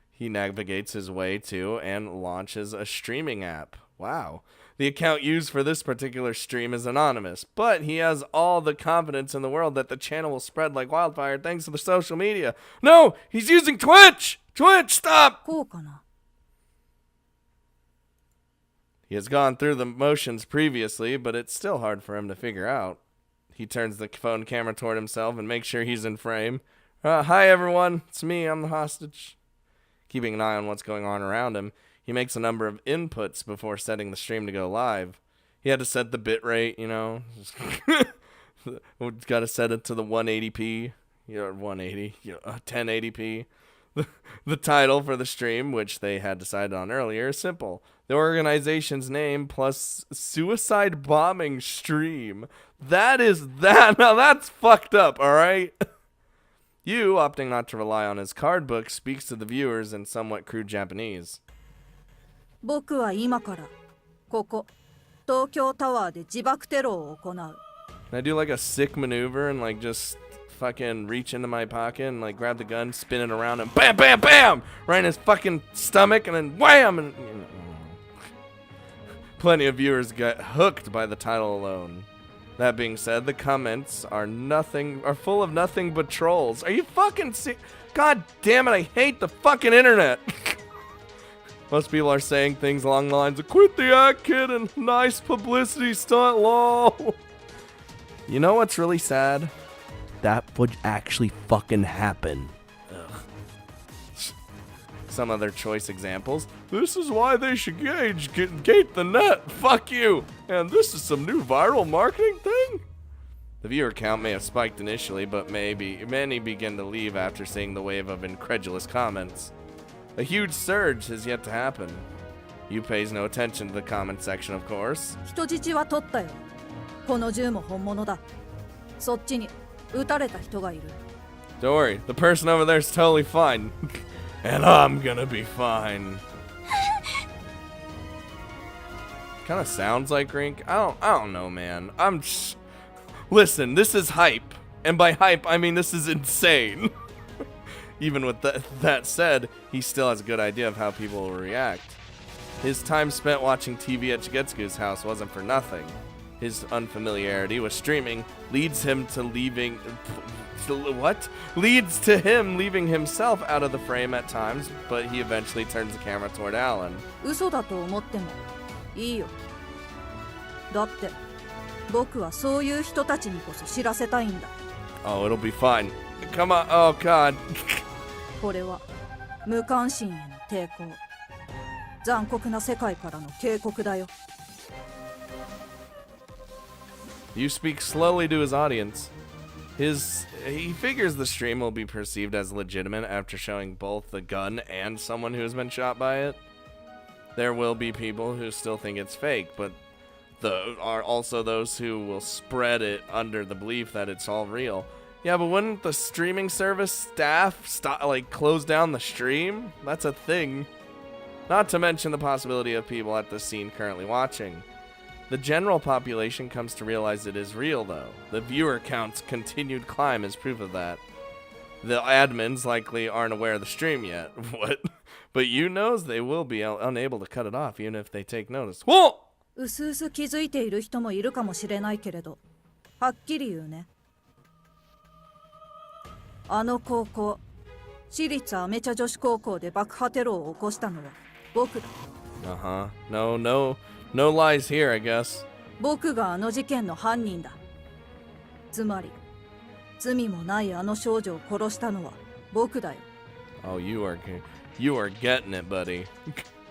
He navigates his way to and launches a streaming app. Wow. The account used for this particular stream is anonymous, but he has all the confidence in the world that the channel will spread like wildfire thanks to the social media. No! He's using Twitch! Twitch, stop! こうかな。 He has gone through the motions previously, but it's still hard for him to figure out. He turns the phone camera toward himself and makes sure he's in frame. Hi everyone, it's me, I'm the hostage. Keeping an eye on what's going on around him, he makes a number of inputs before setting the stream to go live. He had to set the bitrate, you know. Got to set it to the 180p, 1080p. The title for the stream, which they had decided on earlier, is simple. The organization's name plus suicide bombing stream. That. Now that's fucked up, alright? Yu, opting not to rely on his card book, speaks to the viewers in somewhat crude Japanese. 僕は今からここ東京タワーで自爆テロを行う。 Can I do like a sick maneuver and like just fucking reach into my pocket and like grab the gun, spin it around and bam, bam, bam! Right in his fucking stomach and then wham! And, Plenty of viewers got hooked by the title alone. That being said, the comments are full of nothing but trolls. Are you fucking God damn it, I hate the fucking internet! Most people are saying things along the lines of quit the act, kid, and nice publicity stunt, lol. You know what's really sad? That would actually fucking happen. Ugh. Some other choice examples. This is why they should gate the net. Fuck you. And this is some new viral marketing thing? The viewer count may have spiked initially, but many begin to leave after seeing the wave of incredulous comments. A huge surge has yet to happen. Yu pays no attention to the comment section, of course. 人質は取ったよ。この銃も本物だ。そっちに撃たれた人がいる。Don't worry, the person over there's totally fine. And I'm gonna be fine. Kind of sounds like Rink. I don't know, man. Listen, this is hype. And by hype, I mean this is insane. Even with that said, he still has a good idea of how people will react. His time spent watching TV at Shigetsugu's house wasn't for nothing. His unfamiliarity with streaming leads him to leaving himself out of the frame at times, but he eventually turns the camera toward Alan. 嘘だと思ってもいいよ。だって僕はそういう人たちにこそ知らせたいんだ。 Oh, it'll be fine. Come on. Oh, God. これは無関心への抵抗。残酷な世界からの警告だよ。 You speak slowly to his audience. He figures the stream will be perceived as legitimate after showing both the gun and someone who has been shot by it. There will be people who still think it's fake, but there are also those who will spread it under the belief that it's all real. Yeah, but wouldn't the streaming service staff close down the stream? That's a thing. Not to mention the possibility of people at the scene currently watching. The general population comes to realize it is real, though. The viewer count's continued climb is proof of that. The admins likely aren't aware of the stream yet. What? But you knows they will be unable to cut it off even if they take notice. Whoa! うすうす気づいている人もいるかもしれないけれど、はっきり言うね。あの高校、私立アメ茶女子高校で爆破テロを起こしたのは僕だ。Uh-huh. No lies here, I guess. 僕があの事件の犯人だ。つまり、罪もないあの少女を殺したのは僕だよ。Oh, you are getting it, buddy.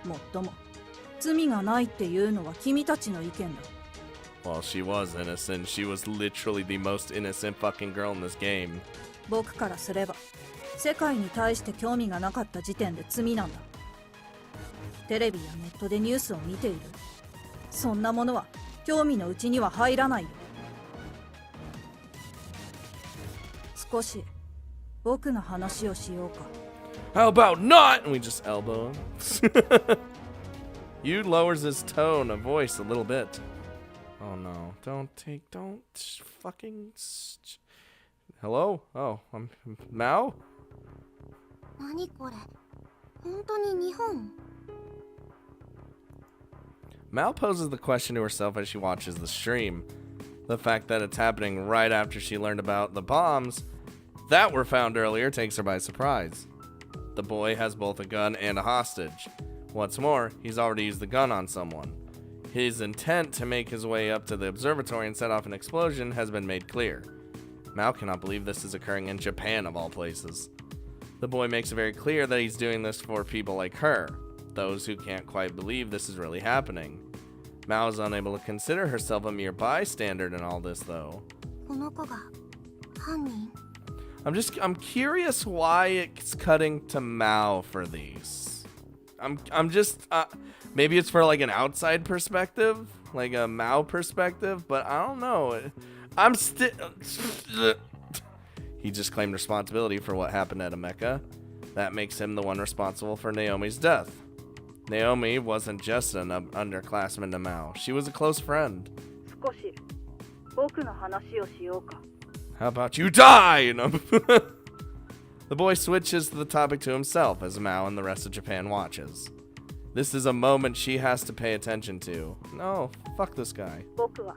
もっとも、罪がないっていうのは君たちの意見だ。Well, she was innocent. She was literally the most innocent fucking girl in this game. 僕からすれば、世界に対して興味がなかった時点で罪なんだ。テレビやネットでニュースを見ている。そんなものは興味のうちには入らないよ。少し僕の話をしようか。How about not? And we just elbow him. You lowers his tone of voice a little bit. Oh no! Don't fucking. Hello? Oh, I'm Mao. 何これ？本当に日本？ Mal poses the question to herself as she watches the stream. The fact that it's happening right after she learned about the bombs that were found earlier takes her by surprise. The boy has both a gun and a hostage. What's more, he's already used the gun on someone. His intent to make his way up to the observatory and set off an explosion has been made clear. Mal cannot believe this is occurring in Japan of all places. The boy makes it very clear that he's doing this for people like her, those who can't quite believe this is really happening. Mao is unable to consider herself a mere bystander in all this, though. この子が犯人？ I'm curious why it's cutting to Mao for these. I'm just maybe it's for like an outside perspective, like a Mao perspective, but I don't know. I'm still. He just claimed responsibility for what happened at Emeka. That makes him the one responsible for Naomi's death. Naomi wasn't just an underclassman to Mao. She was a close friend. 少し僕の話をしようか。 How about you die? The boy switches the topic to himself as Mao and the rest of Japan watches. This is a moment she has to pay attention to. No, fuck this guy. 僕は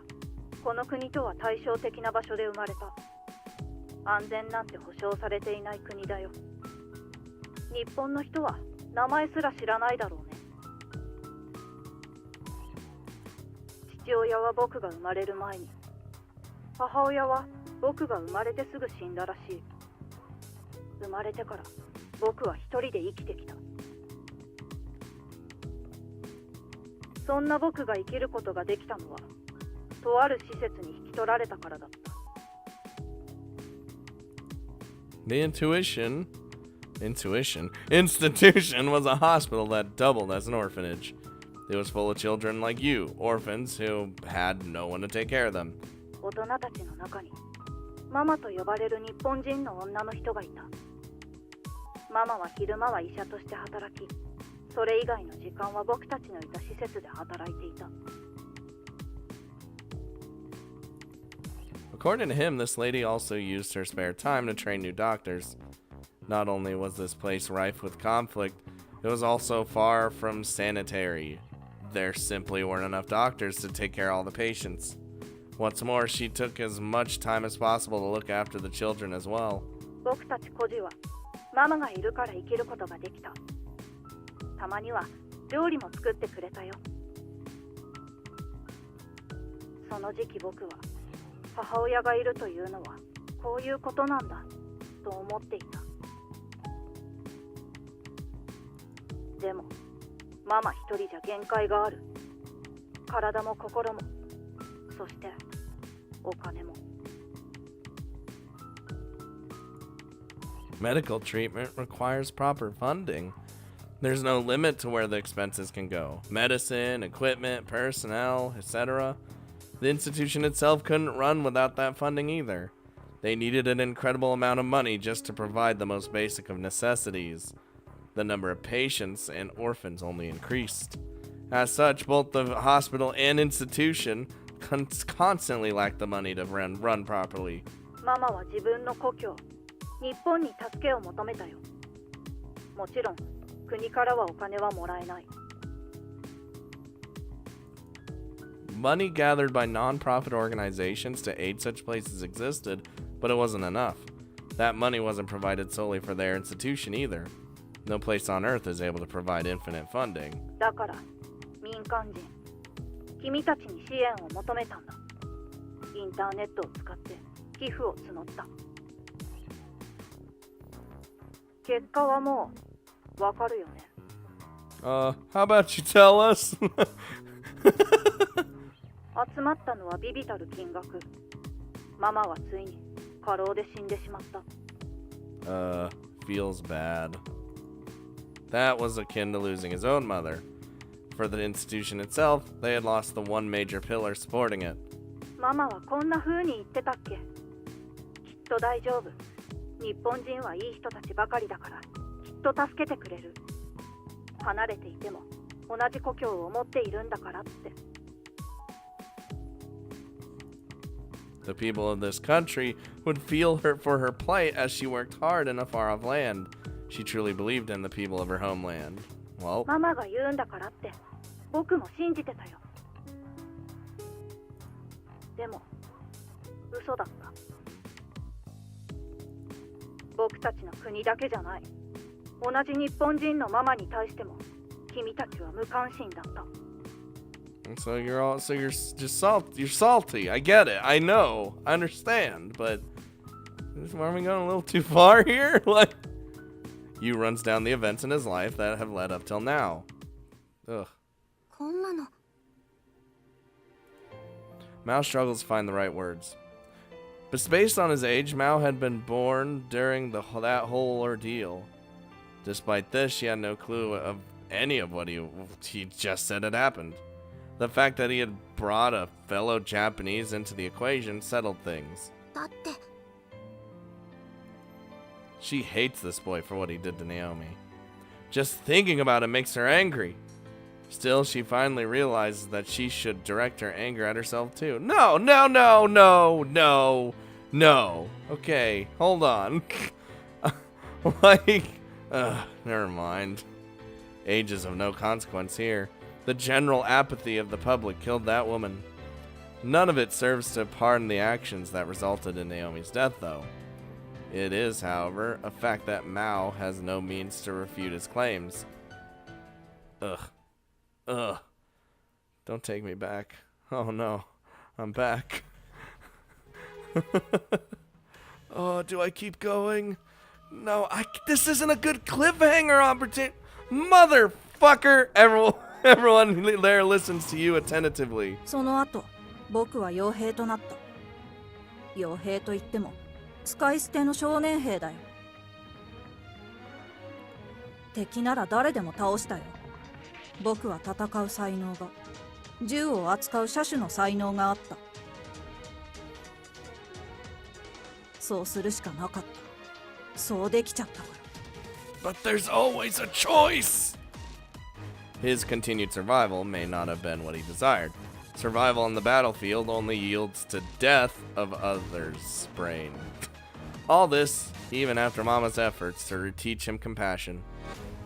この国とは対照的な場所で生まれた。安全なんて保証されていない国だよ。日本の人は名前すら知らないだろうね。父親は僕が生まれる前に、母親は僕が生まれてすぐ死んだらしい。生まれてから僕は一人で生きてきた。そんな僕が生きることができたのは、とある施設に引き取られたからだった。The institution was a hospital that doubled as an orphanage. It was full of children like you, orphans who had no one to take care of them. 大人たちの中にママと呼ばれる日本人の女の人がいた。ママは昼間は医者として働き、それ以外の時間は僕たちのいた施設で働いていた。According to him, this lady also used her spare time to train new doctors. Not only was this place rife with conflict, it was also far from sanitary. There simply weren't enough doctors to take care of all the patients. What's more, she took as much time as possible to look after the children as well. 僕たち孤児はママがいるから生きることができた。たまには料理も作ってくれたよ。その時期僕は母親がいるというのはこういうことなんだと思っていた。でもママ一人じゃ限界がある。体も心も、そしてお金も。Medical treatment requires proper funding. There's no limit to where the expenses can go. Medicine, equipment, personnel, etc. The institution itself couldn't run without that funding either. They needed an incredible amount of money just to provide the most basic of necessities. The number of patients and orphans only increased. As such, both the hospital and institution constantly lacked the money to run properly. ママは自分の故郷、日本に助けを求めたよ。もちろん、国からはお金はもらえない。Money gathered by non-profit organizations to aid such places existed, but it wasn't enough. That money wasn't provided solely for their institution either. No place on earth is able to provide infinite funding. だから、民間人、君たちに支援を求めたんだ。インターネットを使って寄付を募った。結果はもうわかるよね。How about you tell us? 集まったのはビビたる金額。ママはついに過労で死んでしまった。Feels bad. That was akin to losing his own mother. For the institution itself, they had lost the one major pillar supporting it. ママはこんな風に言ってたっけ。きっと大丈夫。日本人はいい人たちばかりだから、きっと助けてくれる。離れていても同じ故郷を持っているんだからって。The people of this country would feel her for her plight as she worked hard in a far-off land. She truly believed in the people of her homeland. Well, ママが言うんだからって僕も信じてたよ。でも嘘だった。僕たちの国だけじゃない。同じ日本人のママに対しても君たちは無関心だった。so you're just you're salty. I get it. I know. I understand. But are we going a little too far here? Like, Yu runs down the events in his life that have led up till now. Ugh. こんなの Mao struggles to find the right words. But based on his age, Mao had been born during that whole ordeal. Despite this, she had no clue of any of what he just said had happened. The fact that he had brought a fellow Japanese into the equation settled things. だって She hates this boy for what he did to Naomi. Just thinking about it makes her angry. Still, she finally realizes that she should direct her anger at herself too. No. Okay, hold on. Never mind. Age is of no consequence here. The general apathy of the public killed that woman. None of it serves to pardon the actions that resulted in Naomi's death, though. It is, however, a fact that Mao has no means to refute his claims. Ugh. Don't take me back. Oh no, I'm back. Oh, do I keep going? No, this isn't a good cliffhanger opportunity. Motherfucker! Everyone there listens to you attentively. その後、僕は傭兵となった。傭兵といっても使い捨ての少年兵だよ。敵なら誰でも倒したよ。僕は戦う才能が、銃を扱う射手の才能があった。そうするしかなかった。そうできちゃったから。 But there's always a choice! His continued survival may not have been what he desired. Survival on the battlefield only yields to death of others' brain. All this, even after Mama's efforts to teach him compassion.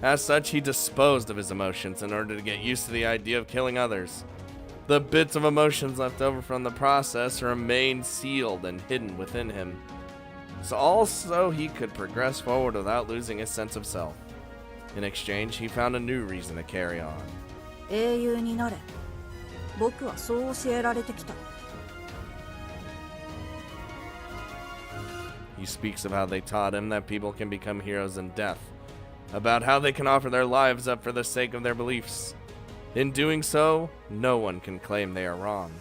As such, he disposed of his emotions in order to get used to the idea of killing others. The bits of emotions left over from the process remained sealed and hidden within him. So also he could progress forward without losing his sense of self. In exchange, he found a new reason to carry on. 英雄になれ。僕はそう教えられてきた。 He speaks of how they taught him that people can become heroes in death, about how they can offer their lives up for the sake of their beliefs. In doing so, no one can claim they are wrong.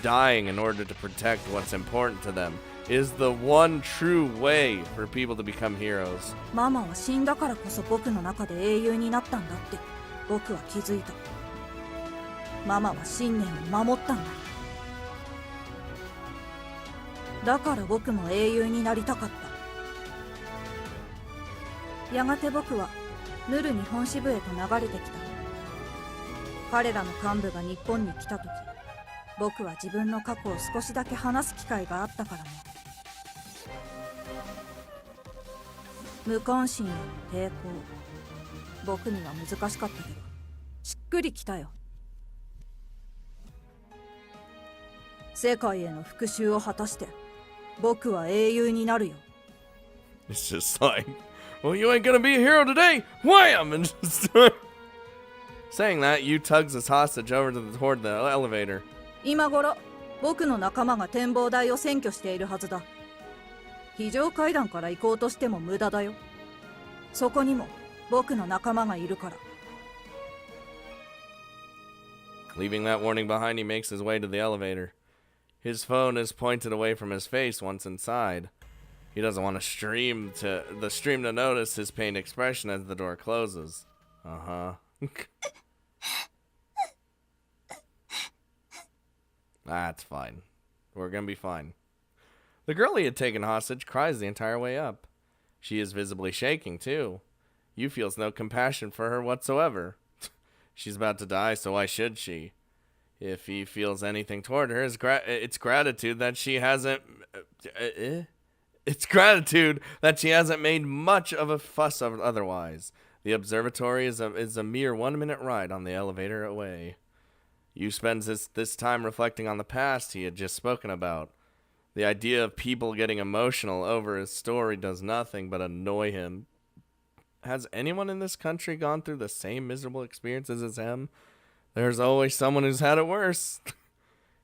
Dying in order to protect what's important to them is the one true way for people to become heroes. ママは死んだからこそ僕の中で英雄になったんだって僕は気づいた。ママは信念を守ったんだ。だから僕も英雄になりたかった。やがて僕はヌル日本支部へと流れてきた。彼らの幹部が日本に来た時、僕は自分の過去を少しだけ話す機会があったからね。無関心への抵抗、僕には難しかったけどしっくりきたよ。世界への復讐を果たして僕は英雄になるよ。 It's just like, well, you ain't gonna be a hero today! Wham! And just saying that, Yu tugs his hostage over toward the elevator. 今頃僕の仲間が展望台を占拠しているはずだ。非常階段から行こうとしても無駄だよ。そこにも僕の仲間がいるから。 Leaving that warning behind, he makes his way to the elevator. His phone is pointed away from his face once inside. He doesn't want the stream to notice his pained expression as the door closes. Uh-huh. That's fine. We're gonna be fine. The girl he had taken hostage cries the entire way up. She is visibly shaking, too. Yu feels no compassion for her whatsoever. She's about to die, so why should she? If he feels anything toward her, it's gratitude that she hasn't... It's gratitude that she hasn't made much of a fuss of otherwise. The observatory is a mere 1-minute ride on the elevator away. Yu spends this time reflecting on the past he had just spoken about. The idea of people getting emotional over his story does nothing but annoy him. Has anyone in this country gone through the same miserable experiences as him? There's always someone who's had it worse.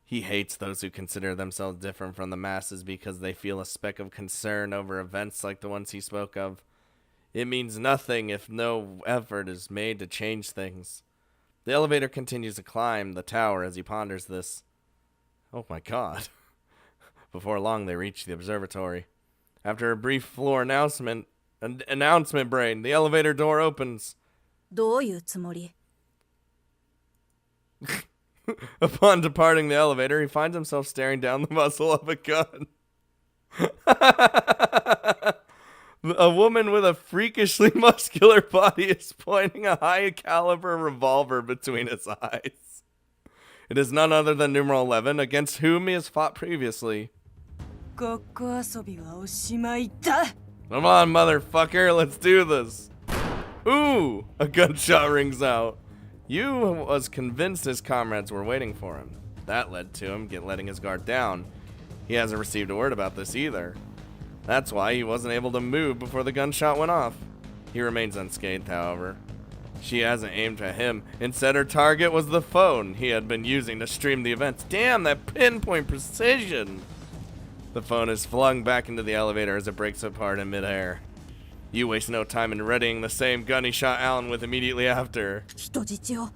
He hates those who consider themselves different from the masses because they feel a speck of concern over events like the ones he spoke of. It means nothing if no effort is made to change things. The elevator continues to climb the tower as he ponders this. Oh my god. Before long, they reach the observatory. After a brief floor announcement brain, the elevator door opens. どういうつもり？ Upon departing the elevator, he finds himself staring down the muzzle of a gun. A woman with a freakishly muscular body is pointing a high-caliber revolver between his eyes. It is none other than numeral 11, against whom he has fought previously. ごっこ遊びはおしまいだ。 Come on, motherfucker, let's do this. Ooh, a gunshot rings out. Yu was convinced his comrades were waiting for him. That led to him letting his guard down. He hasn't received a word about this either. That's why he wasn't able to move before the gunshot went off. He remains unscathed, however. She hasn't aimed at him. Instead, her target was the phone he had been using to stream the events. Damn, that pinpoint precision! The phone is flung back into the elevator as it breaks apart in midair. Yu wastes no time in readying the same gun he shot Alan with immediately after. 人質よ。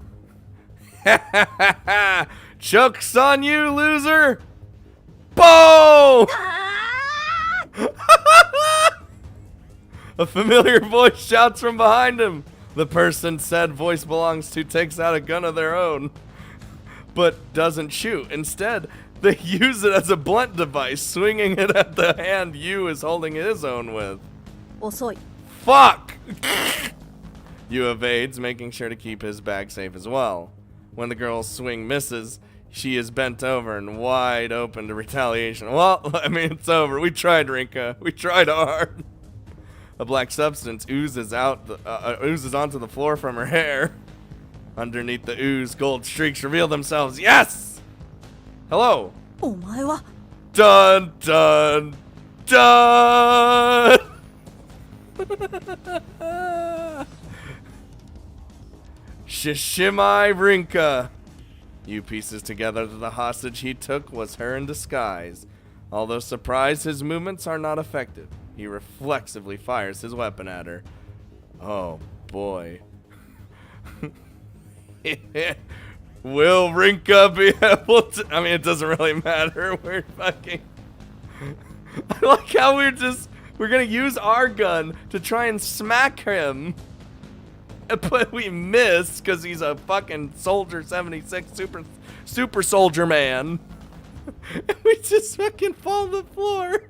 Joke's on you, loser! Boom! A familiar voice shouts from behind him. The person said voice belongs to takes out a gun of their own, but doesn't shoot. Instead, They use it as a blunt device, swinging it at the hand Yu is holding his own with. 遅い。 Fuck! Yu evades, making sure to keep his bag safe as well. When the girl's swing misses, she is bent over and wide open to retaliation. Well, I mean, it's over. We tried, Rinka. We tried hard. A black substance oozes onto the floor from her hair. Underneath the ooze, gold streaks reveal themselves. Yes! Hello. お前は Dun dun dun! Shishimai Rinka. Yu pieces together that the hostage he took was her in disguise. Although surprised, his movements are not effective. He reflexively fires his weapon at her. Oh boy. Will Rinka be able to? I mean, it doesn't really matter. We're fucking. I like how we're gonna use our gun to try and smack him. But we miss because he's a fucking soldier 76 super soldier man. And we just fucking fall to the floor.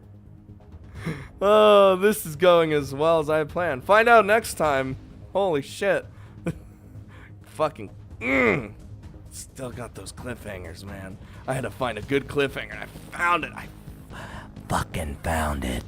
Oh, this is going as well as I had planned. Find out next time. Holy shit. Fucking. Still got those cliffhangers, man. I had to find a good cliffhanger. I found it. I fucking found it.